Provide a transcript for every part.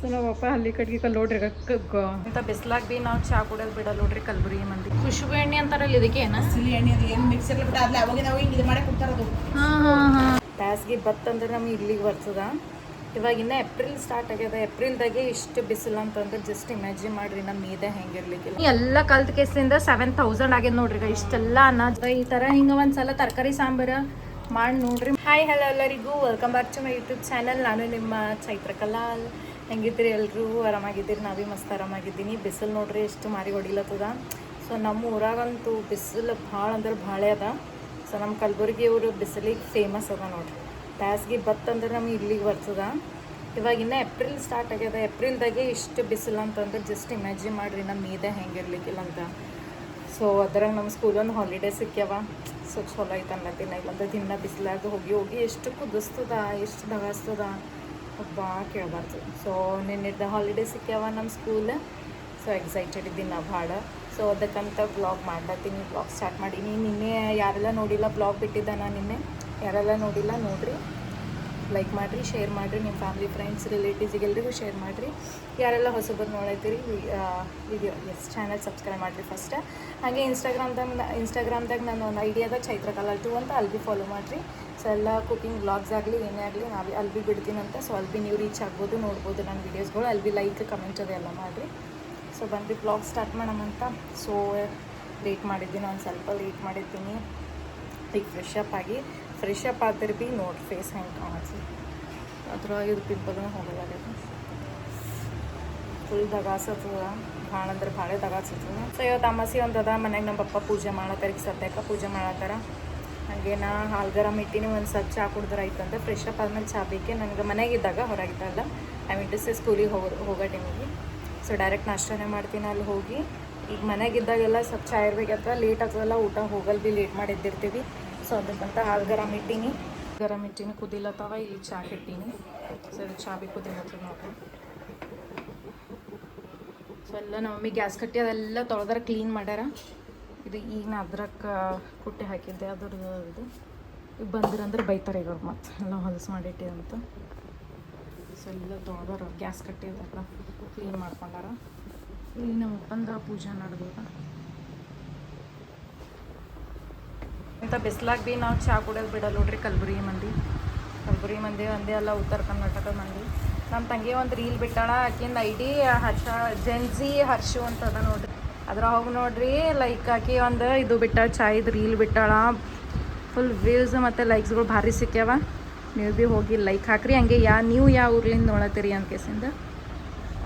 So ನಾವು ಅಪ್ಪ ಹಳ್ಳಿ ಕಡೆಗೆ ಕಲ್ ನೋಡ್ರಿ ಇಂಥ ಬಿಸ್ಲಾಗ ಭೀ ನಾವು ಚಾ ಕುಡಿಯೋದು ಬಿಡಲ್ಲ ನೋಡ್ರಿ ಕಲಬುರಗಿ ಮಂದಿ. ಖುಷ್ಬು ಎಣ್ಣೆ ಅಂತಾರಲ್ಲ ಇದಕ್ಕೆ ಏನ ಎಣ್ಣೆ ಅದು ಏನು ಮಿಕ್ಸ್ ಇರಲ್ಲ ಬಿಟ್ಟು ಅದ್ಲ ಅವಾಗ ನಾವು ಹಿಂಗೆ ಇದು ಮಾಡಿ ಕೊಡ್ತಾರದು. ಬ್ಯಾಸ್ಗೆ ಬತ್ತಂದ್ರೆ ನಮ್ಗೆ ಇಲ್ಲಿಗೆ ಬರ್ತದ. ಇವಾಗ ಇನ್ನು ಏಪ್ರಿಲ್ ಸ್ಟಾರ್ಟ್ ಆಗ್ಯದ. ಏಪ್ರಿಲ್ದಾಗೆ ಇಷ್ಟು ಬಿಸಿಲು ಅಂತಂದ್ರೆ ಜಸ್ಟ್ ಇಮ್ಯಾಜಿನ್ ಮಾಡ್ರಿ ನಮ್ಮ ಮೀದೆ ಹೆಂಗಿರ್ಲಿಕ್ಕಿಲ್ಲ. ಎಲ್ಲ ಕಲ್ತ್ ಕೇಸಿಂದ 7000 ಆಗ್ಯದ ನೋಡ್ರಿ. ಈಗ ಇಷ್ಟೆಲ್ಲ ಅನ್ನ ಈ ಥರ ಹಿಂಗೆ ಒಂದ್ಸಲ ತರಕಾರಿ ಸಾಂಬಾರು ಮಾಡಿ ನೋಡ್ರಿ. ಹಾಯ್ ಹಲೋ ಎಲ್ಲರಿಗೂ welcome back to my YouTube channel. ನಾನು ನಿಮ್ಮ ಚೈತ್ರ ಕಲಾಲ್. ಹೆಂಗಿದ್ದೀರಿ ಎಲ್ಲರೂ? ಆರಾಮಾಗಿದ್ದೀರಿ? ನಾವೇ ಮಸ್ತ್ ಆರಾಮಾಗಿದ್ದೀನಿ. ಬಿಸಿಲು ನೋಡ್ರಿ ಎಷ್ಟು ಮಾರಿ ಹೊಡಿಲತ್ತದ. ಸೊ ನಮ್ಮ ಊರಾಗಂತೂ ಬಿಸಿಲು ಭಾಳ ಅಂದ್ರೆ ಭಾಳ ಅದ. ಸೊ ನಮ್ಮ ಕಲಬುರ್ಗಿ ಊರು ಬಿಸಿಲಿಗೆ ಫೇಮಸ್ ಅದ ನೋಡ್ರಿ. ಬ್ಯಾಸ್ಗೆ ಬತ್ತಂದ್ರೆ ನಮ್ಗೆ ಇಲ್ಲಿಗೆ ಬರ್ತದ. ಇವಾಗ ಇನ್ನು ಏಪ್ರಿಲ್ ಸ್ಟಾರ್ಟ್ ಆಗ್ಯದ. ಏಪ್ರಿಲ್ದಾಗೆ ಇಷ್ಟು ಬಿಸಿಲು ಅಂತಂದ್ರೆ ಜಸ್ಟ್ ಇಮ್ಯಾಜಿನ್ ಮಾಡ್ರಿ ನಮ್ಮ ಮೀದೆ ಹೆಂಗಿರ್ಲಿಕ್ಕಿಲ್ಲ ಅಂತ. ಸೊ ಅದ್ರಾಗ ನಮ್ಮ ಸ್ಕೂಲೊಂದು ಹಾಲಿಡೇ ಸಿಕ್ಕ್ಯವ. ಸೊ ಚಲೋ ಐತೆ ಅನ್ಲತ್ತೀನಿ. ಇಲ್ಲಂದ್ರೆ ದಿನ ಬಿಸಿಲಾಗ ಹೋಗಿ ಹೋಗಿ ಎಷ್ಟು ಕುದಿಸ್ತದ, ಎಷ್ಟು ದಗಾಸ್ತದ ಹಬ್ಬ ಕೇಳಬಾರ್ದು. ಸೊ ನಿನ್ನಿದ್ದ ಹಾಲಿಡೇ ಸಿಕ್ಕ್ಯವ ನಮ್ಮ ಸ್ಕೂಲ್. ಸೊ ಎಕ್ಸೈಟೆಡ್ ಇದ್ದೀನಿ ನಾವು ಭಾಳ. ಸೊ ಅದಕ್ಕಂತ ಬ್ಲಾಗ್ ಮಾಡ್ಲತ್ತೀನಿ. ಬ್ಲಾಗ್ ಸ್ಟಾರ್ಟ್ ಮಾಡೀನಿ. ನಿನ್ನೆ ಯಾರೆಲ್ಲ ನೋಡಿಲ್ಲ ಬ್ಲಾಗ್ ಬಿಟ್ಟಿದ್ದ ನಾನು ನಿನ್ನೆ. ಯಾರೆಲ್ಲ ನೋಡಿಲ್ಲ ನೋಡಿರಿ, ಲೈಕ್ ಮಾಡಿರಿ, ಶೇರ್ ಮಾಡಿರಿ, ನಿಮ್ಮ ಫ್ಯಾಮಿಲಿ ಫ್ರೆಂಡ್ಸ್ ರಿಲೇಟಿವ್ಸಿಗೆ ಎಲ್ರಿಗೂ ಶೇರ್ ಮಾಡಿರಿ. ಯಾರೆಲ್ಲ ಹೊಸಬರು ನೋಡೈತೀರಿ ವಿಡಿಯೋ ಚಾನಲ್ ಸಬ್ಸ್ಕ್ರೈಬ್ ಮಾಡಿರಿ ಫಸ್ಟ್. ಹಾಗೆ ಇನ್ಸ್ಟಾಗ್ರಾಮ್ದಾಗ ನಾನು ಒಂದು ಐಡಿಯಾದ ಚೈತ್ರ ಕಲಾಲ್ 2 ಅಂತ ಅಲ್ಲಿ ಭೀ ಫಾಲೋ ಮಾಡಿರಿ. ಸೊ ಎಲ್ಲ ಕುಕಿಂಗ್ ವ್ಲಾಗ್ಸ್ ಆಗಲಿ ಏನೇ ಆಗಲಿ ನಾವು ಅಲ್ಲಿ ಭೀ ಬಿಡ್ತೀನಂತ. ಸೊ ಅಲ್ಲಿ ಭೀ ನೀವು ರೀಚ್ ಆಗ್ಬೋದು, ನೋಡ್ಬೋದು ನನ್ನ ವೀಡಿಯೋಸ್ಗಳು. ಅಲ್ಲಿ ಭೀ ಲೈಕ್ ಕಮೆಂಟ್ ಅದೆಲ್ಲ ಮಾಡಿರಿ. ಸೊ ಬಂದು ಬ್ಲಾಗ್ ಸ್ಟಾರ್ಟ್ ಮಾಡೋಣಂತ. ಸೊ ಲೇಟ್ ಮಾಡಿದ್ದೀನಿ, ಒಂದು ಸ್ವಲ್ಪ ಲೇಟ್ ಮಾಡಿದ್ದೀನಿ. ಈಗ ಫ್ರೆಶ್ ಅಪ್ ಆದ್ರೆ ಭೀ ನೋಡಿ ಫೇಸ್ ಹೆಂಗೆ ಕಾಣಿಸಿ. ಅದ್ರೊಳಗೆ ಇದು ಪಿಂಪಲ್ನೂ ಹೋಗಲಾಗೈತೆ. ಫುಲ್ ದಗಾಸತ್ತದ, ಭಾಳ ಅಂದ್ರೆ ಭಾಳ ದಗಾಸತ್ತದ. ಸೊ ಇವತ್ತು ಅಮಾಸಿ ಒಂದು ಅದ. ಮನೆಗೆ ನಮ್ಮ ಪಪ್ಪ ಪೂಜೆ ಮಾಡತ್ತಾರ. ಈಗ ಸದ್ಯಕ್ಕೆ ಪೂಜೆ ಮಾಡತ್ತಾರ. ಹಾಗೆ ನಾ ಹಾಲ್ಗರಮ್ ಇಟ್ಟಿನಿ. ಒಂದು ಸ್ವಲ್ಪ ಚಹಾ ಕುಡಿದ್ರೆ ಆಯ್ತಂತ. ಫ್ರೆಶ್ ಅಪ್ ಆದ್ಮೇಲೆ ಚಹಾ ಬೇಕೆ ನನಗೆ. ಮನೆಗಿದ್ದಾಗ ಹೊರಗಿದ್ದಲ್ಲ ಐ ಮೀನ್ ಟು ಸೇ ಸ್ಕೂಲಿಗೆ ಹೋಗೋ ಟೈಮಿಗೆ. ಸೊ ಡೈರೆಕ್ಟ್ ನಾಷ್ಟನೇ ಮಾಡ್ತೀನಿ ಅಲ್ಲಿ ಹೋಗಿ. ಈಗ ಮನೆಗಿದ್ದಾಗೆಲ್ಲ ಸ್ವಲ್ಪ ಚಹಾ ಇರ್ಬೇಕಂತ ಲೇಟ್ ಆಗ್ತದಲ್ಲ, ಊಟ ಹೋಗಲ್ ಭೀ ಲೇಟ್ ಮಾಡಿದ್ದಿರ್ತೀವಿ. ಸೊ ಅದಕ್ಕಂತ ಹಾಲು ಗರಮ್ ಇಟ್ಟೀನಿ ಕುದಿಲತ್ತವ. ಇಲ್ಲಿ ಚಹಾ ಇಟ್ಟೀನಿ. ಸೊ ಇದು ಚಹಾ ಭೀ ಕುದಿಲತ್ತದ ನೋಡ್ರಿ. ಸೊ ಎಲ್ಲ ನಮ್ಮ ಮಮ್ಮಿ ಗ್ಯಾಸ್ ಕಟ್ಟಿ ಅದೆಲ್ಲ ತೊಳೆದಾರ, ಕ್ಲೀನ್ ಮಾಡ್ಯಾರ. ಇದು ಈಗ ನಾ ಅದ್ರಕ್ಕೆ ಕುಟ್ಟಿ ಹಾಕಿದ್ದೆ ಅದ್ರದ್ದು. ಇದು ಈಗ ಬಂದಿರಂದ್ರೆ ಬೈತಾರೆ ಈಗ ಅವ್ರು ಮತ್ತೆ ಎಲ್ಲ ಹೊಲಸು ಮಾಡಿಟ್ಟಿ ಅಂತ. ಸೊ ಎಲ್ಲ ತೊಳೆದಾರ, ಗ್ಯಾಸ್ ಕಟ್ಟಿ ಅದೆಲ್ಲ ಕ್ಲೀನ್ ಮಾಡ್ಕೊಂಡಾರ. ಇಲ್ಲಿ ನಮ್ಮ ಅಪ್ಪಂದ ಪೂಜೆ ನಡೆದ. ಇಂಥ ಬಿಸ್ಲಾಗ ಭೀ ನಾವು ಚಹಾ ಕುಡಿಯೋದು ಬಿಡಲ್ಲ ನೋಡ್ರಿ ಕಲಬುರಗಿ ಮಂದಿ ಒಂದೇ ಅಲ್ಲ, ಉತ್ತರ ಕರ್ನಾಟಕದ ಮಂದಿ. ನಮ್ಮ ತಂಗಿ ಒಂದು ರೀಲ್ ಬಿಟ್ಟಾಳ. ಆಕಿಂದ ಐಡಿ ಜೆನ್ಜಿ ಹರ್ಷು ಅಂತದ ನೋಡ್ರಿ. ಅದ್ರ ಹೋಗಿ ನೋಡ್ರಿ. ಲೈಕ್ ಆಕಿ ಒಂದು ಇದು ಬಿಟ್ಟಾಳ, ಚಾಯ್ದು ರೀಲ್ ಬಿಟ್ಟಾಳ. ಫುಲ್ ವ್ಯೂಸ್ ಮತ್ತು ಲೈಕ್ಸ್ಗಳು ಭಾರಿ ಸಿಕ್ಕ್ಯಾವ. ನೀವು ಭೀ ಹೋಗಿ ಲೈಕ್ ಹಾಕ್ರಿ. ಹಂಗೆ ನೀವು ಯಾವ ಊರ್ಲಿಂದ ನೋಡತ್ತೀರಿ ಅಂತ ಕೇಸಿಂದ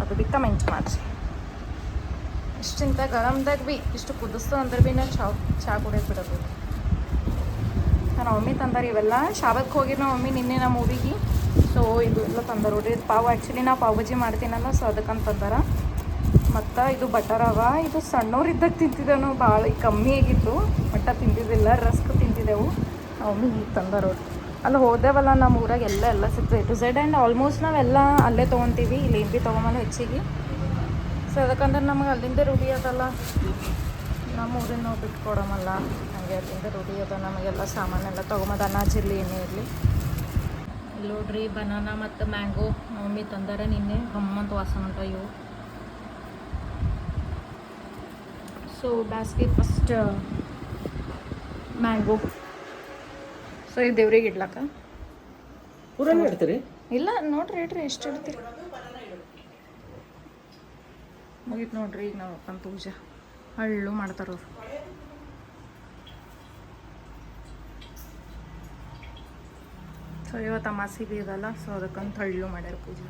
ಅದು ಭೀ ಕಮೆಂಟ್ ಮಾಡಿರಿ. ಇಷ್ಟಿಂತ ಗರಮ್ದಾಗ ಭೀ ಇಷ್ಟು ಕುದಿಸ್ತು ಅಂದ್ರೆ ಭೀ ನಾವು ಚಹಾ ಕುಡಿಯೋದು ಬಿಡೋದು. ನಮ್ಮ ಮಮ್ಮಿ ತಂದಾರ ಇವೆಲ್ಲ. ಶಾಬಕ್ಕೆ ಹೋಗಿ ನಮ್ಮ ಮಮ್ಮಿ ನಿನ್ನೆ ನಮ್ಮ ಊರಿಗೆ. ಸೊ ಇದು ಎಲ್ಲ ತಂದಾರ ನೋಡ್ರಿ. ಪಾವ್ ಆ್ಯಕ್ಚುಲಿ ನಾವು ಪಾವ್ ಭಾಜಿ ಮಾಡ್ತೀನಲ್ಲ, ಸೊ ಅದಕ್ಕಂತ ತಂದಾರ. ಮತ್ತು ಇದು ಬಟರ್ ಅವ. ಇದು ಸಣ್ಣವ್ರಿದ್ದಾಗ ತಿಂತಿದ್ದೆವು, ಭಾಳ ಕಮ್ಮಿ ಆಗಿತ್ತು. ಬಟ್ಟ ತಿಂತಿದ್ದಿಲ್ಲ, ರಸ್ಕ್ ತಿಂತಿದ್ದೆವು. ನಮ್ಮ ಮಮ್ಮಿ ಈಗ ತಂದಾರ ನೋಡ್ರಿ. ಅಲ್ಲಿ ಹೋದೆವಲ್ಲ ನಮ್ಮ ಊರಾಗ ಎಲ್ಲ ಸಿಗ್ತದೆ ಟು ಝೆಡ್. ಆ್ಯಂಡ್ ಆಲ್ಮೋಸ್ಟ್ ನಾವೆಲ್ಲ ಅಲ್ಲೇ ತೊಗೊತೀವಿ. ಇಲ್ಲಿ ಏನು ಭೀ ತೊಗೊಂಬಲ್ಲ ಹೆಚ್ಚಿಗೆ. ಸೊ ಅದಕ್ಕಂದ್ರೆ ನಮಗೆ ಅಲ್ಲಿಂದ ರೂಢಿ ಅದಲ್ಲ, ನಮ್ಮ ಊರಿಂದ ನಾವು ಬಿಟ್ಟು ಕೊಡೋಮಲ್ಲ. ಹಾಗೆ ಅಲ್ಲಿಂದ ರೂಢಿ ಅದ ನಮಗೆಲ್ಲ ಸಾಮಾನೆಲ್ಲ ತೊಗೊಂಬದು. ಅನಾಜಿರಲಿ ಏನೇ ಇರಲಿ. ಇಲ್ಲಿ ನೋಡ್ರಿ ಬನಾನಾ ಮತ್ತು ಮ್ಯಾಂಗೋ ಮಮ್ಮಿ ತಂದಾರ ನಿನ್ನೆ. ಗಮ್ಮಂತ ವಾಸನೆ ಉಂಟ ಇವು. ಸೊ ಬ್ಯಾಸ್ಗೆ ಫಸ್ಟ್ ಮ್ಯಾಂಗೋ. ಸೊ ಇದು ದೇವ್ರಿಗೆ ಇಡ್ಲಕ್ಕ ಊರಲ್ಲಿ ಇಡ್ತೀರಿ? ಇಲ್ಲ ನೋಡ್ರಿ ಇಡ್ರಿ, ಎಷ್ಟು ಇಡ್ತೀರಿ. ಮುಗೀತು ನೋಡ್ರಿ. ಈಗ ನಾವು ಅಪ್ಪನ ಪೂಜೆ ಹಳ್ಳು ಮಾಡ್ತಾರವ್ರು. ಸೊ ಇವತ್ತು ಅಮಾಸಿ ಭೀ ಇದಲ್ಲ, ಸೊ ಅದಕ್ಕಂತ ಹಳ್ಳು ಮಾಡ್ಯಾರ ಪೂಜೆ.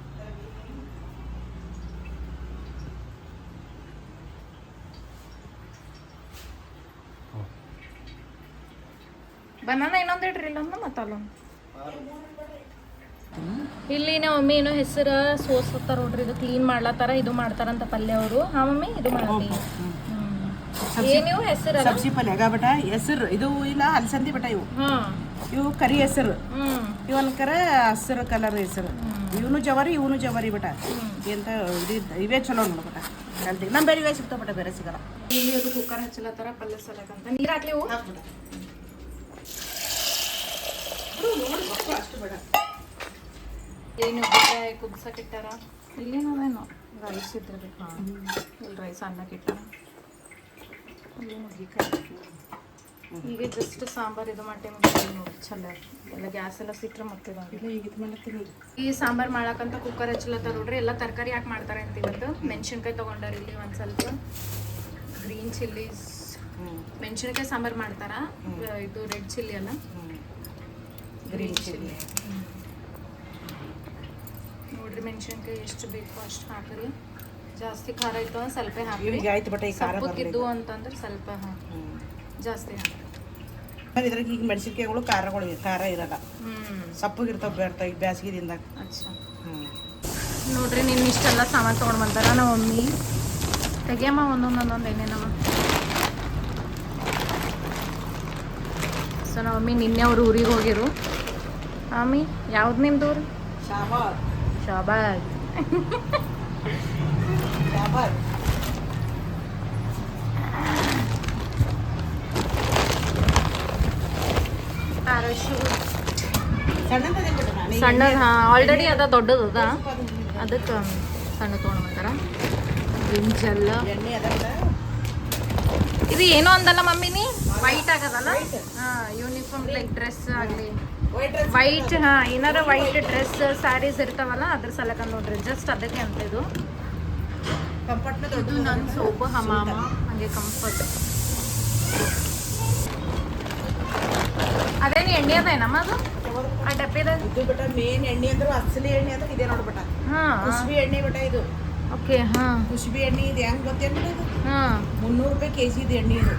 ಬನಾನ ಇನ್ನೊಂದು ಇಡ್ರಿ, ಇಲ್ಲೊಂದು ಮತ್ತು ಅಲ್ಲೊಂದು. ಇಲ್ಲಿ ನಮ್ಮ ಮಮ್ಮಿ ಏನೋ ಹೆಸರು ಸೋಸ್ತಾರ ನೋಡ್ರಿ. ಇದು ಕ್ಲೀನ್ ಮಾಡ್ಲತ್ತಾರ, ಇದು ಮಾಡ್ತಾರಂತ ಪಲ್ಯ ಅವರು. ಹಾ ಮಮ್ಮಿ ಇದು ಮಾಡತ್ತೀವಿ. ಏನು ಹೆಸರು? ಸಬ್ಜಿ ಪಲ್ಯ ಬಟ ಹೆಸರು. ಇದು ಇಲ್ಲ ಹಲಸಂದಿ ಬಟ ಇವು. ಇವು ಕರಿ ಹೆಸರು. ಇವನ್ಕರ ಹಸಿರು ಕಲರ್ ಹೆಸರು. ಇವನು ಜವಾರಿ ಬಟ. ಎಂತ ಇವೇ ಚಲೋ ನೋಡ ಬಟ. ಕಲ್ತಿ ನಮ್ಮ ಬೇರೆ ಇವೇ ಸಿಗ್ತಾವ ಬಟ, ಬೇರೆ ಸಿಗಲ್ಲ. ಇಲ್ಲಿ ಅದು ಕುಕ್ಕರ್ ಹಚ್ಚಲತ್ತಾರ ಪಲ್ಯ ಸಲಕಂತ. ನೀರು ಹಾಕ್ಲಿ ಹೂ ಅಷ್ಟು ಬೇಡ. ಏನು ಕುದಿಸಕ್ಕಿಟ್ಟಾರ. ಇಲ್ಲಿ ನಾವೇನು ರೈಸ್ ಇದ್ದಿರ್ಬೇಕು. ಹಾಂ, ಇಲ್ಲಿ ರೈಸ್ ಅನ್ನಕ್ಕೆ ಇಟ್ಟ ಅಲ್ಲಿ ನುಗ್ಗಿಕಾಯಿ. ಈಗ ಜಸ್ಟ್ ಸಾಂಬಾರು ಇದು ಮಾಡಿ ನೋಡಿ ಚಲೋ ಎಲ್ಲ ಗ್ಯಾಸ್ ಎಲ್ಲ ಸಿಕ್ಕರೆ ಮತ್ತೆ ಈ ಸಾಂಬಾರು ಮಾಡಕ್ಕಂತ ಕುಕ್ಕರ್ ಹಚ್ಚಲತ್ತಾರ ನೋಡ್ರಿ. ಎಲ್ಲ ತರಕಾರಿ ಯಾಕೆ ಮಾಡ್ತಾರೆ ಅಂತ ಇವತ್ತು ಮೆಣಸಿನ್ಕಾಯಿ ತೊಗೊಂಡಾರ ಇಲ್ಲಿ ಒಂದು ಸ್ವಲ್ಪ ಗ್ರೀನ್ ಚಿಲ್ಲೀಸ್, ಮೆಣಸಿನ್ಕಾಯಿ ಸಾಂಬಾರು ಮಾಡ್ತಾರ. ಇದು ರೆಡ್ ಚಿಲ್ಲಿ ಅಲ್ಲ, ಗ್ರೀನ್ ಚಿಲ್ಲಿ. ನೋಡ್ರಿ ಮೆಣಸಿನ್ಕಾಯಿ ಎಷ್ಟು ಬೇಕು ಅಷ್ಟು ಹಾಕ್ರಿ. ಜಾಸ್ತಿ ಖಾರ ಇತ್ತು ಸ್ವಲ್ಪ ಹಾಕಿ, ಸಪ್ಪಕ್ಕಿದ್ದು ಅಂತಂದ್ರೆ ಸ್ವಲ್ಪ ಜಾಸ್ತಿ ಹಾಕಿ. ಇದ್ರಾಗ ಈಗ ಮೆಣಸಿನ್ಕಾಯಿಗಳು ಖಾರ ಇರಲ್ಲ, ಸಪ್ಪಗಿರ್ತಾವ ಬೇರ್ತಾವ ಬ್ಯಾಸಿಗೆದಿಂದ. ಅಚ್ಚಾ ನೋಡ್ರಿ ನಿನ್ನ ಇಷ್ಟೆಲ್ಲ ಸಾಮಾನು ತೊಗೊಂಡು ಬಂದಾರ ನಮ್ಮ ಮಮ್ಮಿ. ತೆಗಿಯಮ್ಮ ಒಂದೊಂದೊಂದೊಂದು ಏನೇನಮ್ಮ. ಸೊ ನಮ್ಮ ಮಮ್ಮಿ ನಿನ್ನೆ ಅವ್ರು ಊರಿಗೆ ಹೋಗಿರು. ಮಮ್ಮಿ ಯಾವ್ದು ನಿಮ್ದು ಊರು? ಶಾಬಾದ್. ಶಾಬಾದ್. ಶಾಬಾದ್. ಸಣ್ಣ ಆಲ್ರೆಡಿ ಅದ ದೊಡ್ಡದು ಅದ, ಅದಕ್ಕೆ ಸಣ್ಣ ತೊಗೊಂಡ್ಬಂತಾರ. ಗಿಂಜಲ್ಲ ಇದು ಏನೋ ಅಂದಲ್ಲ ಮಮ್ಮಿನಿ, ವೈಟ್ ಆಗದಲ್ಲ. ಹಾಂ, ಯೂನಿಫಾರ್ಮ್ ಲೈಕ್ ಡ್ರೆಸ್ ಆಗಲಿ ವೈಟ್, ಹಾಂ ಏನಾರ ವೈಟ್ ಡ್ರೆಸ್ ಸ್ಯಾರೀಸ್ ಇರ್ತಾವಲ್ಲ ಅದ್ರ ಸಲಕ ನೋಡ್ರಿ. ಜಸ್ಟ್ ಅದಕ್ಕೆ ಅಂತ ಇದು ನನ್ನ ಸೋಪು ಹಮಾಮ ಹಾಗೆ ಕಂಫರ್ಟ್. ಅದೇನು ಎಣ್ಣೆ ಅದೇನಮ್ಮ ಅದು ಆ ಡಬ್ಬಿದ? ಇದು ಬಿಟ್ಟ ಮೇನ್ ಎಣ್ಣೆ ಅಂದ್ರೆ ಅಸಲಿ ಎಣ್ಣೆ ಅಂದ್ರೆ ಇದೆ ನೋಡ್ಬಿಟ್ಟ. ಹಾಂ, ಕುಸುಬಿ ಎಣ್ಣೆ ಬಿಟ್ಟ ಇದು. ಓಕೆ. ಹಾಂ, ಕುಸುಬಿ ಎಣ್ಣೆ ಇದು ಹೆಂಗೆ ಗೊತ್ತೇನು? ಹಾಂ, 300 ರೂಪಾಯಿ kg ಇದು ಎಣ್ಣೆ ಇದು.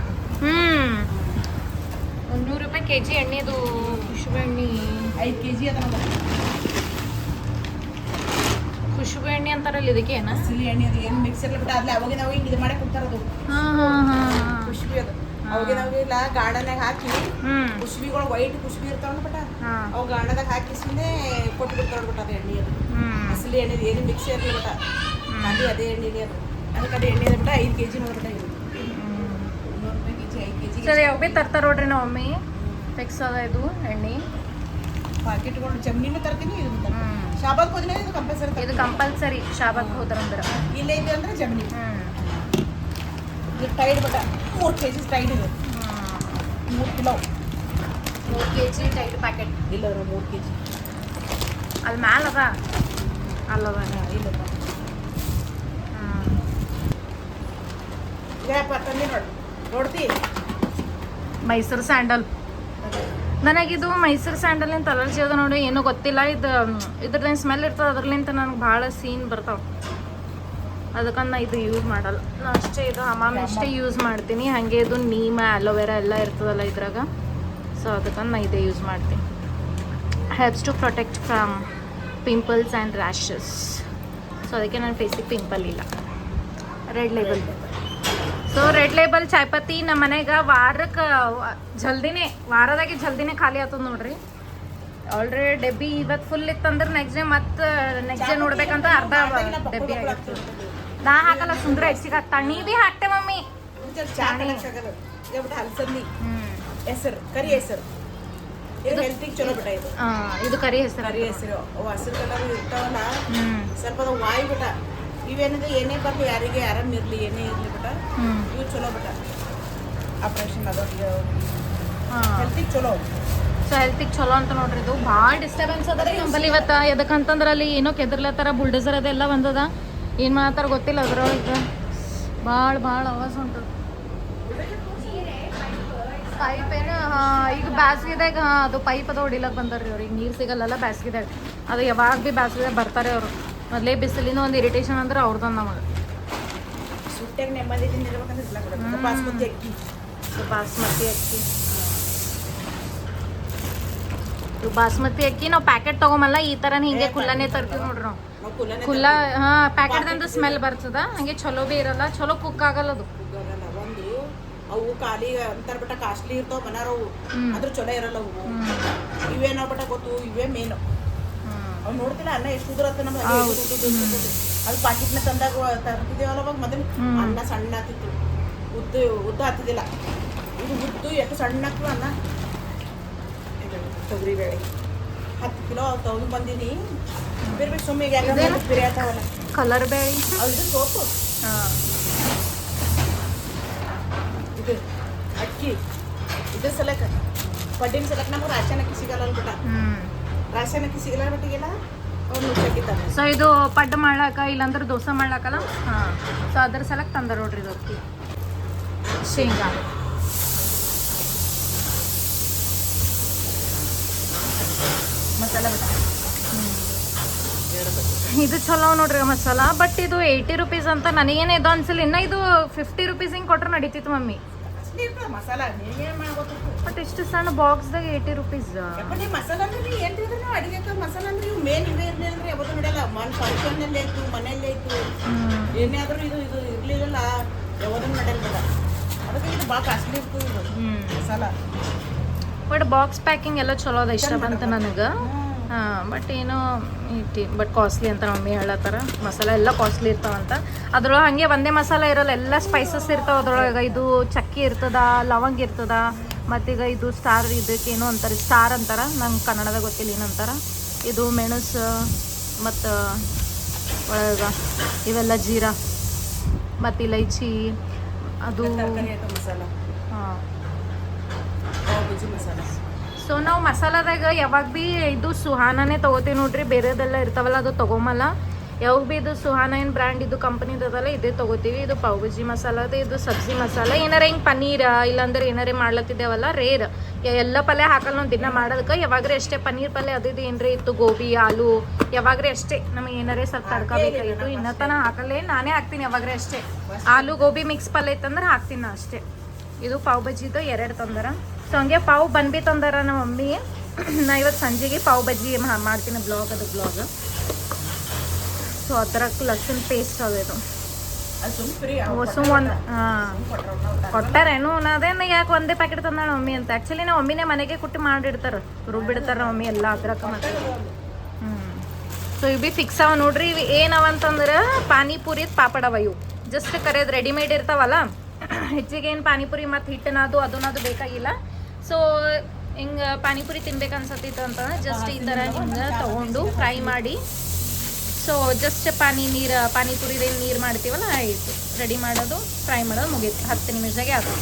300 ರೂಪಾಯಿ kg ಎಣ್ಣೆದು ಖುಷ್ಬು ಎಣ್ಣೆ. 5 kg ಅದ ನೋಡ. ಖುಷ್ಬು ಎಣ್ಣೆ ಅಂತಾರಲ್ಲ ಇದಕ್ಕೆ ಏನ? ಅಸಲಿ ಎಣ್ಣೆ ಅದು ಏನು ಮಿಕ್ಸರ್ ಬಿಟ್ಟ ಅದ್ಲ ಅವಾಗ ನಾವು ಹಿಂಗೆ ಇದು ಮಾಡಿ ಕೊಡ್ತಾರದು. ಖುಷ್ಬಿ ಅದು ಅವಾಗ ನಾವಿಲ್ಲ ಗಾರ್ಡನ್ಯಾಗ ಹಾಕಿ ಕುಸುಬಿಗಳು ವೈಟ್ ಕುಸುಬಿ ಇರ್ತಾವ ಬಿಟ್ಟ ಅವು ಗಾರ್ಡನ್ಯಾಗ ಹಾಕಿ ಸುಮ್ಮನೆ ಕೊಟ್ಟು ಬಿಡ್ತಾರ ಬಿಟ್ಟ ಅದು ಎಣ್ಣೆ ಅದು. ಅಸಲಿ ಎಣ್ಣೆ ಏನು ಮಿಕ್ಸ್ ಇರಲಿ ಬಿಟ್ಟ ಅಲ್ಲಿ ಅದೇ ಎಣ್ಣೆನೇ ಅದು. ಅದಕ್ಕೆ ಅದೇ ಎಣ್ಣೆ ಬಿಟ್ಟ 5 kg ನೋಡ್ಬಿಟ್ಟ ಇದು. 300 ರೂಪಾಯಿ kg 5 kg. ಸರಿ ಯಾವ ಭೀ ತರ್ತಾರ ನೋಡ್ರಿ ನಮ್ಮ ಮಮ್ಮಿ. ಫಿಕ್ಸ್ ಅದ ಇದು ಎಣ್ಣೆ. ಪಾಕೆಟ್ಗಳು ಜಮ್ನಿನೂ ತರ್ತೀನಿ, ಇದು ಶಾಬಾದ್ ಹೋದ್ರೆ ಇದು ಕಂಪಲ್ಸರಿ. ಇದು ಕಂಪಲ್ಸರಿ ಶಾಬಾದ್ ಹೋದ್ರಂದ್ರೆ. ಇಲ್ಲೇ ಇದೆ ಅಂದ್ರೆ ಜಮ್ನಿ. ಇದು ಟೈಡ್ ಬಿಟ್ಟ 3 kg ಟೈಡ್ ಇದು. 3 ಕಿಲೋ 3 kg ಟೈಡ್ ಪ್ಯಾಕೆಟ್. ಇಲ್ಲ 3 kg ಅಲ್ಲಿ ಮ್ಯಾಲ ಅದ ಅಲ್ಲದ ಇಲ್ಲಪ್ಪ. ಇಲ್ಲಪ್ಪ ತಂದೆ ನೋಡ್ತಿ ಮೈಸೂರು ಸ್ಯಾಂಡಲ್. ನನಗಿದು ಮೈಸೂರು ಸ್ಯಾಂಡಲಿಂತ ಅಲರ್ಜಿ ಅದ ನೋಡಿ, ಏನೂ ಗೊತ್ತಿಲ್ಲ. ಇದ್ರದ್ದು ಸ್ಮೆಲ್ ಇರ್ತದೆ, ಅದ್ರಲಿಂತ ನನಗೆ ಭಾಳ ಸೀನ್ ಬರ್ತಾವೆ. ಅದಕ್ಕಂದು ನಾ ಇದು ಯೂಸ್ ಮಾಡಲ್ಲ. ನಾ ಅಷ್ಟೇ ಇದು ಹಮಾಮ್ ಅಷ್ಟೇ ಯೂಸ್ ಮಾಡ್ತೀನಿ. ಹಾಗೆ ಇದು ನೀಮ ಅಲೋವೆರಾ ಎಲ್ಲ ಇರ್ತದಲ್ಲ ಇದ್ರಾಗ, ಸೊ ಅದಕ್ಕಂದು ನಾ ಇದೇ ಯೂಸ್ ಮಾಡ್ತೀನಿ. Helps to protect from pimples and rashes. So ಅದಕ್ಕೆ ನನ್ನ ಫೇಸಿಗೆ ಪಿಂಪಲ್ ಇಲ್ಲ. Red Label. So Red Label ಚಾಯ್ಪತ್ತಿ ನಮ್ಮ ಮನೆಗೆ ವಾರಕ್ಕೆ ವಾರದಾಗೆ ಜಲ್ದಿನೇ ಖಾಲಿ ಆಗ್ತದೆ ನೋಡ್ರಿ. ಆಲ್ರೆಡಿ ಡಬ್ಬಿ ಇವತ್ತು ಫುಲ್ ಇತ್ತಂದ್ರೆ ನೆಕ್ಸ್ಟ್ ಡೇ ನೋಡ್ಬೇಕಂತ ಅರ್ಧ ಡಬ್ಬಿ ಆಗಿತ್ತು. ನಾ ಹಾಕಲ್ಲ, ಸುಂದ್ರ ಹೆಚ್ಚಿಗೆ ಹಾಕ್ತಾಳೆ. ನೀ ಭೀ ಹಾಕ್ತೆ ಮಮ್ಮಿ. ಹಲಸಂದಿ ಹೆಸರು, ಕರಿ ಹೆಸರು. ಇದು ಹೆಲ್ತಿಗೆ ಚಲೋ ಬಿಟ್ಟ ಇದು. ಇದು ಕರಿ ಹೆಸರು. ಕರಿ ಹೆಸರು ಅವು ಹಸಿರು ಕಲರ್ ಇರ್ತಾವಲ್ಲ, ಸ್ವಲ್ಪ ಅದು ವಾಯ್ ಬಿಟ್ಟ. ಇವೇನಿದೆ ಏನೇ ಬರ್ಲಿ ಯಾರಿಗೆ ಆರಾಮ್ ಇರಲಿ ಏನೇ ಇರಲಿ ಬಿಟ್ಟ, ಇವು ಚಲೋ ಬಿಟ್ಟ. ಆಪ್ರೇಷನ್ ಅದೊಂದು ಹೆಲ್ತಿಗೆ ಚಲೋ. ಸೊ ಹೆಲ್ತಿಗೆ ಚಲೋ ಅಂತ ನೋಡ್ರಿ. ಇದು ಭಾಳ ಡಿಸ್ಟರ್ಬೆನ್ಸ್ ಅದ ರೀ ನಮ್ಮಲ್ಲಿ ಇವತ್ತು. ಎದಕ್ಕಂತಂದ್ರೆ ಅಲ್ಲಿ ಏನೋ ಕೆದರ್ಲತ್ತಾರ, ಬುಲ್ಡೋಸರ್ ಅದೆಲ್ಲ ಬಂದದ. ಏನು ಮಾಡ್ತಾರ ಗೊತ್ತಿಲ್ಲ ಅದ್ರೊಳಗೆ. ಭಾಳ ಆವಾಜ್ ಉಂಟು. ಪೈಪ್ ಏನು ಈಗ ಬ್ಯಾಸ್ಗಿದಾಗ ಅದು ಪೈಪ್ ಅದು ಹೊಡಿಲಕ್ಕೆ ಬಂದಾರ ರೀ ಅವ್ರಿಗೆ. ನೀರು ಸಿಗಲ್ಲಲ್ಲ ಬ್ಯಾಸ್ಗಿದಾಗ. ಅದು ಯಾವಾಗ ಭೀ ಬ್ಯಾಸ್ಗಿದಾಗ ಬರ್ತಾರೆ ಅವರು. ಮೊದಲೇ ಬಿಸಿಲಿನ ಒಂದು ಇರಿಟೇಷನ್ ಅಂದ್ರೆ ಅವ್ರದ್ದು ನಮಗೆ. ಸುಟ್ಟಾಗ ನೆಮ್ಮದಿಯಿಂದ ಇರ್ಬೇಕಂದ್ರೆ ಇಲ್ಲ ಕೊಡೋದು. ಬಾಸ್ಮತಿ ಅಕ್ಕಿ. ಬಾಸ್ಮತಿ ಅಕ್ಕಿ ನಾವು ಪ್ಯಾಕೆಟ್ ತೊಗೊಂಬಲ್ಲ, ಈ ಥರ ಹಿಂಗೆ ಕುಲ್ಲನೇ ತರ್ತೀವಿ ನೋಡ್ರಿ ನಾವು. ಕುಲ್ಲ ಪ್ಯಾಕೆಟ್ದಂತ ಸ್ಮೆಲ್ ಬರ್ತದ. ಹಂಗೆ ಚಲೋ ಭೀ ಇರಲ್ಲ, ಚಲೋ ಕುಕ್ ಆಗಲ್ಲ ಅದು. ಒಂದು ಅವು ಖಾಲಿ ಅಂತಾರ ಬಿಟ್ಟ ಕಾಸ್ಟ್ಲಿ ಇರ್ತಾವ ಮನಾರವು, ಅದ್ರ ಚಲೋ ಇರಲ್ಲ ಅವು. ಇವೇನೋ ಬಿಟ್ಟ ಗೊತ್ತು, ಇವೇ ಮೇನು. ಅವ್ ನೋಡ್ತಿಲ್ಲ ಅನ್ನ ಎಷ್ಟು ಉದುರತ್ತ ನಮ್ಗೆ. ಅದು ಪಾಕಿಟ್ನ ತಂದಾಗ ತರ್ತಿದ್ದೇವಲ್ಲ ಅವಾಗ ಮೊದಲು ಅನ್ನ ಸಣ್ಣ ಆಗ್ತಿತ್ತು, ಉದ್ದ ಆಗ್ತಿದ್ದಿಲ್ಲ. ಇದು ಉದ್ದು ಎಷ್ಟು ಸಣ್ಣ ಆಗ್ತದ ಅನ್ನ. ತೊಗರಿ ಬೇಳೆ 10 ಕಿಲೋ ತೊಗೊಂಡು ಬಂದೀನಿ. ಬೇರೆ ಸುಮ್ಮಿಗೆ ಯಾಕಂದ್ರೆ ಬೇರೆ ಆತಾವಲ್ಲ ಕಲರ್ ಬೇಳೆ ಅದು ಸೋಪು ಹಾಂ ಇದು ಅಕ್ಕಿ ಇದು ಸಲಕ ಪಡ್ಡಿನ ಸಲಕ ನಮಗೆ ರಾಶನ್ ಅಕ್ಕಿ ಸಿಗಲ್ಲ ಅನ್ಬಿಟ್ಟ ರಾಶನ್ ಅಕ್ಕಿ ಸಿಗಲ್ಲ ಬಿಟ್ಟಿಗೆಲ್ಲ ಅವ್ರು ನುಚ್ಚಾಕಿತ್ತಾನೆ ಸೊ ಇದು ಪಡ್ಡು ಮಾಡ್ಲಾಕ ಇಲ್ಲಾಂದ್ರೆ ದೋಸೆ ಮಾಡ್ಲಾಕಲ್ಲ ಹಾಂ ಸೊ ಅದ್ರ ಸಲಕ್ಕೆ ತಂದ ನೋಡ್ರಿ ಇದು ಅಕ್ಕಿ ಶೇಂಗಾ ಮಸಾಲ ಬಿಟ್ಟ ಇದು ಚಲೋ ನೋಡ್ರಿ ಮಸಾಲ ಬಟ್ ಇದು 80 ರೂಪೀಸ್ ಅಂತ ನನಗೇನು ಇದು ಅನ್ಸಲ್ಲ ಇನ್ನ ಇದು 50 ರೂಪೀಸ್ ಹಿಂಗೆ ಕೊಟ್ರೆ ನಡೀತಿತ್ತು ಮಮ್ಮಿ ಅಷ್ಟೇ ಇರ್ತದೆ ಮಸಾಲ ನೀವೇನು ಮಾಡ್ಬೋದು ಬಟ್ ಇಷ್ಟು ಸಣ್ಣ ಬಾಕ್ಸ್ದಾಗ 80 ರೂಪೀಸ್ ಯಪ್ಪ ನೀವು ಮಸಾಲ ಅಂದ್ರೆ ನೀವು ಏನು ತಿಂದ್ರೆ ನಾವು ಅಡುಗೆ ಮಸಾಲ ಅಂದ್ರೆ ಇವು ಮೇನ್ ಇವೇ ಇರಲಿಲ್ಲ ಅಂದ್ರೆ ಯಾವತ್ತೂ ನಡೆಯಲ್ಲ ಫಂಕ್ಷನ್ನಲ್ಲೇ ಇತ್ತು ಮನೆಯಲ್ಲೇ ಇತ್ತು ಏನೇ ಆದರೂ ಇದು ಇದು ಇರಲಿಲ್ಲ ಯಾವತ್ತೂ ನಡೆಯಲ್ಲ ಬೇಡ ಅದಕ್ಕೆ ಇದು ಭಾಳ ಕಾಸ್ಟ್ಲಿ ಇರ್ತದೆ ಇದು ಮಸಾಲ ಬಟ್ ಬಾಕ್ಸ್ ಪ್ಯಾಕಿಂಗ್ ಎಲ್ಲ ಚಲೋ ಅದ ಇಷ್ಟ ಬಂತು ನನಗೆ ಹಾಂ ಬಟ್ ಏನೋ ಬಟ್ ಕಾಸ್ಟ್ಲಿ ಅಂತ ಮಮ್ಮಿ ಹೇಳತ್ತಾರ ಮಸಾಲ ಎಲ್ಲ ಕಾಸ್ಟ್ಲಿ ಇರ್ತಾವಂತ ಅದ್ರೊಳಗೆ ಹಾಗೆ ಒಂದೇ ಮಸಾಲ ಇರೋಲ್ಲ ಎಲ್ಲ ಸ್ಪೈಸಸ್ ಇರ್ತಾವ ಅದ್ರೊಳಗೆ ಇದು ಚಕ್ಕಿ ಇರ್ತದ ಲವಂಗ ಇರ್ತದ ಮತ್ತೀಗ ಇದು ಸ್ಟಾರ್ ಇದಕ್ಕೇನೋ ಅಂತಾರೆ ಸ್ಟಾರ್ ಅಂತಾರ ನಂಗೆ ಕನ್ನಡದಾಗ ಗೊತ್ತಿಲ್ಲ ಏನಂತಾರ ಇದು ಮೆಣಸು ಮತ್ತು ಒಳಗೆ ಇವೆಲ್ಲ ಜೀರಾ ಮತ್ತು ಇಲೈಚಿ ಅದು ತರಕಾರಿ ಐಟಮ್ ಮಸಾಲ ಹಾಂ ಪಾವ್ ಭಾಜಿ ಮಸಾಲ ಸೊ ನಾವು ಮಸಾಲದಾಗ ಯಾವಾಗ ಭೀ ಇದು ಸುಹಾನನೇ ತೊಗೋತೀವಿ ನೋಡ್ರಿ ಬೇರೆದೆಲ್ಲ ಇರ್ತಾವಲ್ಲ ಅದು ತೊಗೊಂಬಲ್ಲ ಯಾವಾಗ ಭೀ ಇದು ಸುಹಾನ ಏನು ಬ್ರ್ಯಾಂಡ್ ಇದು ಕಂಪ್ನಿದಲ್ಲ ಇದೇ ತೊಗೋತೀವಿ ಇದು ಪಾವ್ ಭಾಜಿ ಮಸಾಲ ಅದು ಇದು ಸಬ್ಜಿ ಮಸಾಲ ಏನಾರ ಹಿಂಗೆ ಪನ್ನೀರ್ ಇಲ್ಲಾಂದ್ರೆ ಏನಾರೇ ಮಾಡ್ಲತ್ತಿದ್ದೇವಲ್ಲ ರೇರ್ ಎಲ್ಲ ಪಲ್ಯ ಹಾಕಲ್ಲ ನಾವು ದಿನ ಮಾಡೋದಕ್ಕೆ ಯಾವಾಗ್ರೆ ಅಷ್ಟೇ ಪನ್ನೀರ್ ಪಲ್ಯ ಅದು ಇದು ಏನ್ರಿ ಇತ್ತು ಗೋಬಿ ಆಲೂ ಯಾವಾಗ್ರೆ ಅಷ್ಟೇ ನಮಗೆ ಏನಾರೇ ಸ್ವಲ್ಪ ತಡ್ಕೋಬೇಕಾಗಿತ್ತು ಇನ್ನತನ ಹಾಕಲ್ಲೇ ನಾನೇ ಹಾಕ್ತೀನಿ ಯಾವಾಗ್ರೆ ಅಷ್ಟೇ ಆಲೂ ಗೋಬಿ ಮಿಕ್ಸ್ ಪಲ್ಯ ಇತ್ತಂದ್ರೆ ಹಾಕ್ತೀನಿ ನಾ ಅಷ್ಟೇ ಇದು ಪಾವ್ ಭಾಜಿದು 2 ತಂದರ ಸೊ ಹಂಗೆ ಪಾವ್ ಬಂದ್ಬಿ ತಂದಾರ ನಮ್ಮ ಮಮ್ಮಿ ನಾ ಇವತ್ತು ಸಂಜೆಗೆ ಪಾವ್ ಭಾಜಿ ಮಾಡ್ತೀನಿ ಬ್ಲಾಗ್ ಸೊ ಅದರ ಲಸನ್ ಪೇಸ್ಟ್ ಅದು ಅದು ಸುಮ್ ಫ್ರೀ ಹೊಸ ಒಂದು ಹಾಂ ಕೊಟ್ಟಾರೇನು ಅದೇನು ಯಾಕೆ ಒಂದೇ ಪ್ಯಾಕೆಟ್ ತಂದಾಳ ಮಮ್ಮಿ ಅಂತ ಆ್ಯಕ್ಚುಲಿ ನಾವು ಮಮ್ಮಿನೇ ಮನೆಗೆ ಕುಟ್ಟಿ ಮಾಡಿಡ್ತಾರೆ ರುಬ್ಬಿಡ್ತಾರೆ ಮಮ್ಮಿ ಎಲ್ಲ ಅದ್ರಕ್ಕೆ ಮತ್ತೆ ಸೊ ಇವು ಭೀ ಫಿಕ್ಸ್ ಅವ ನೋಡ್ರಿ ಇವು ಏನವ ಅಂತಂದ್ರೆ ಪಾನಿಪುರಿದ ಪಾಪಡ ಅವ ಇವು ಜಸ್ಟ್ ಕರೆಯೋದು ರೆಡಿಮೇಡ್ ಇರ್ತಾವಲ್ಲ ಹೆಚ್ಚಿಗೆ ಏನು ಪಾನಿಪುರಿ ಮತ್ತು ಹಿಟ್ಟನದು ಅದನ್ನದು ಬೇಕಾಗಿಲ್ಲ ಸೊ ಹಿಂಗೆ ಪಾನಿಪುರಿ ತಿನ್ಬೇಕು ಅನ್ಸತ್ತಿತ್ತು ಅಂತಂದ್ರೆ ಜಸ್ಟ್ ಈ ಥರ ಹಿಂಗೆ ತೊಗೊಂಡು ಫ್ರೈ ಮಾಡಿ ಸೊ ಜಸ್ಟ್ ಪಾನಿಪುರಿದೇನು ನೀರು ಮಾಡ್ತೀವಲ್ಲ ಆಯಿತು ರೆಡಿ ಮಾಡೋದು ಫ್ರೈ ಮಾಡೋದು ಮುಗೀತು 10 ನಿಮಿಷದಾಗೆ ಅದು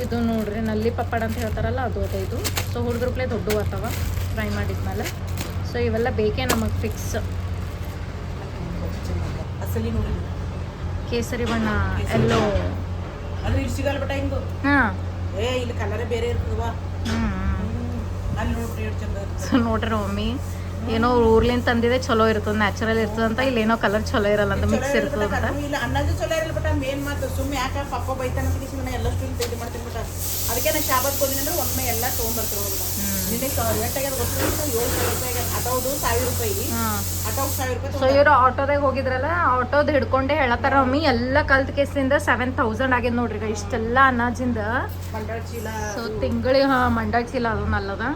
ಇದು ನೋಡ್ರಿ ನಲ್ಲಿ ಪಪ್ಪಡ ಅಂತ ಹೇಳ್ತಾರಲ್ಲ ಅದು ಇದು ಸೊ ಹುಡುಗರುಪ್ಲೆ ದೊಡ್ಡ ಅಥವಾ ಫ್ರೈ ಮಾಡಿದ್ಮೇಲೆ ಸೊ ಇವೆಲ್ಲ ಬೇಕೇ ನಮಗೆ ಫಿಕ್ಸ್ ಅಸಲಿ ನೋಡಿ ಕೇಸರಿ ಬಣ್ಣ ಎಲ್ಲೋ ಅದು ಇಲ್ಲಿ ಸಿಗಲ್ಲ ಬಟ ಹಿಂಗು ಹಾಂ ಇಲ್ಲಿ ಕಲರೇ ಬೇರೆ ಇರ್ತದವಾ ಅಲ್ಲಿ ನೋಡ್ರಿ ಎಷ್ಟು ಚಂದ ಇರ್ತದೆ ಸೊ ನೋಡ್ರಿ ಮಮ್ಮಿ ಏನೋ ಊರ್ಲಿಂದ ತಂದಿದೆ ಚಲೋ ಇರ್ತದೆ ನ್ಯಾಚುರಲ್ ಇರ್ತದೆ ಅಂತ ಇಲ್ಲಿ ಏನೋ ಕಲರ್ ಚಲೋ ಇರಲ್ಲ ಅಂತ ಮಿಕ್ಸ್ ಇರ್ತದೆ ಅಂತ ಇಲ್ಲ ಅನ್ನೋದು ಚಲೋ ಇರಲ್ಲ ಬಟ ಮೇನ್ ಮಾತು ಸುಮ್ಮನೆ ಯಾಕೆ ಪಪ್ಪ ಬೈತಾನ ಅಂತ ಕಿಸಿ ಎಲ್ಲಷ್ಟು ಇದು ಮಾಡ್ತೀನಿ ಬಟ ಅದಕ್ಕೆ ನಾನು ಶಾಬತ್ ಹೋದಿನಿ ಅಂದ್ರೆ ಒಮ್ಮೆ ಎಲ್ಲ ತೊಗೊಂಡ್ಬರ್ತೀನಿ ಹೋಗ್ಬಿಟ್ಟ ನಿನ್ನೆ ರೇಟಾಗ್ಯದ ಗೊತ್ತಿಲ್ಲ 7,000 ರೂಪಾಯಿ ಆಟೋದು 1,000 ರೂಪಾಯಿ ಆಟೋಗೆ 1,000 ರೂಪಾಯಿ ಸೊ ಇವರು ಆಟೋದಾಗ ಹೋಗಿದ್ರಲ್ಲ ಆಟೋದ್ ಹಿಡ್ಕೊಂಡೆ ಹೇಳತ್ತಾರ ಮಮ್ಮಿ ಎಲ್ಲ ಕಲ್ತ್ ಕೇಸಿಂದ 7,000 ಆಗ್ಯದ ನೋಡ್ರಿ ಈಗ ಇಷ್ಟೆಲ್ಲ ಅನಾಜಿಂದ ಮಂಡಳ ಚೀಲ ಸೊ ತಿಂಗಳಿಗೆ ಮಂಡಳ ಚೀಲ ಅದನ್ನ ಅಲ್ಲದ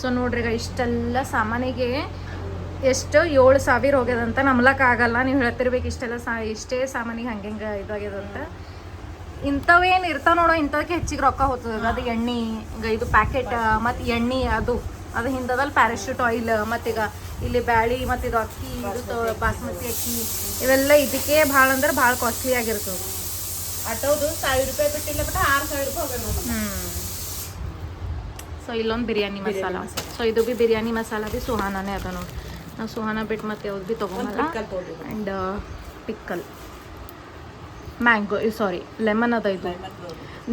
ಸೊ ನೋಡ್ರಿ ಈಗ ಇಷ್ಟೆಲ್ಲ ಸಾಮಾನಿಗೆ ಎಷ್ಟು 7,000 ಹೋಗ್ಯದಂತ ನಂಬ್ಲಕ್ಕಾಗಲ್ಲ ನೀವು ಹೇಳ್ತಿರ್ಬೇಕು ಇಷ್ಟೆಲ್ಲ ಇಷ್ಟೇ ಸಾಮಾನಿಗೆ ಹಂಗೆ ಇದಾಗ್ಯದಂತ ಇಂಥವೇನು ಇರ್ತಾವ ನೋಡೋ ಇಂಥದಕ್ಕೆ ಹೆಚ್ಚಿಗೆ ರೊಕ್ಕ ಹೋಗ್ತದೆ ಅದು ಎಣ್ಣೆ ಈಗ ಇದು ಪ್ಯಾಕೆಟ್ ಮತ್ತು ಎಣ್ಣೆ ಅದು ಹಿಂದದಲ್ಲಿ ಪ್ಯಾರಾಶೂಟ್ ಆಯಿಲ್ ಮತ್ತೀಗ ಇಲ್ಲಿ ಬ್ಯಾಳಿ ಮತ್ತು ಇದು ಅಕ್ಕಿ ಇದು ಬಾಸ್ಮತಿ ಅಕ್ಕಿ ಇವೆಲ್ಲ ಇದಕ್ಕೆ ಭಾಳ ಅಂದ್ರೆ ಭಾಳ ಕಾಸ್ಟ್ಲಿ ಆಗಿರ್ತದೆ ಆಟೋದು 1,000 ರೂಪಾಯಿ ಬಿಟ್ಟಿಲ್ಲ ಬಟ್ 6,000 ರೂಪಾಯಿ ಹೋಗ್ಯದ ಸೊ ಇಲ್ಲೊಂದು ಬಿರಿಯಾನಿ ಮಸಾಲ ಸೊ ಇದು ಭೀ ಬಿರಿಯಾನಿ ಮಸಾಲ ಭೀ ಸುಹಾನನೇ ಅದ ನೋಡಿ ನಾವು ಸುಹಾನ ಬಿಟ್ಟು ಮತ್ತೆ ಯಾವ್ದು ಭೀ ತೊಗೊಂಬಲ್ಲ and pickle mango sorry lemon ಅದ ಇದು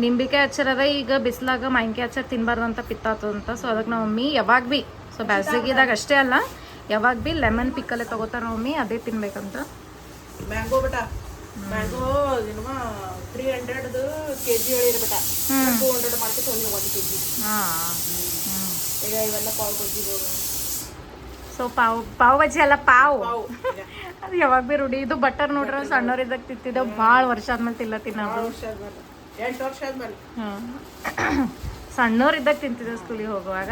ನಿಂಬಿಕಾಯಿ ಅಚ್ಚರ್ ಅದ ಈಗ ಬಿಸಿಲಾಗ ಮಾವಿನಕಾಯಿ ಅಚ್ಚರ್ ತಿನ್ಬಾರ್ದು ಅಂತ ಪಿತ್ತಾತದಂತ ಸೊ ಅದಕ್ಕೆ ನಾವು ಮಮ್ಮಿ ಯಾವಾಗ ಭೀ ಸೊ ಬ್ಯಾಸಿಗಿದಾಗ ಅಷ್ಟೇ ಅಲ್ಲ ಯಾವಾಗ ಭೀ ಲೆಮನ್ ಪಿಕ್ಕಲ್ಲೇ ತೊಗೋತಾರೆ ನಾವು ಮಮ್ಮಿ ಅದೇ ತಿನ್ಬೇಕಂತ ಮ್ಯಾಂಗೋ ಬಟ ಮ್ಯಾಂಗೋ ಏನಮ್ಮ 300 kg ಹೇಳಿರ್ಬೇಟ 200 ಮಾಡ್ಕೆ ತೊಗೊಂಡು 1 kg ಹಾಂ ಈಗ ಇವೆಲ್ಲ ಪಾವ್ ಭಾಜಿಗಳು ಸೊ ಪಾವ್ ಭಾಜಿ ಅಲ್ಲ ಪಾವ್ ಪಾವ್ ಅದು ಯಾವಾಗ ಭೀ ರೂಢಿ ಇದು ಬಟರ್ ನೋಡ್ರೆ ಸಣ್ಣವ್ರಿದ್ದಾಗ ತಿಂತಿದ್ದೆವು ಭಾಳ ವರ್ಷ ಆದ್ಮೇಲೆ ತಿನ್ನೋದು 8 ವರ್ಷ ಆದ್ಮೇಲೆ ಸಣ್ಣವ್ರಿದ್ದಾಗ ತಿಂತಿದ್ದೆ ಸ್ಕೂಲಿಗೆ ಹೋಗುವಾಗ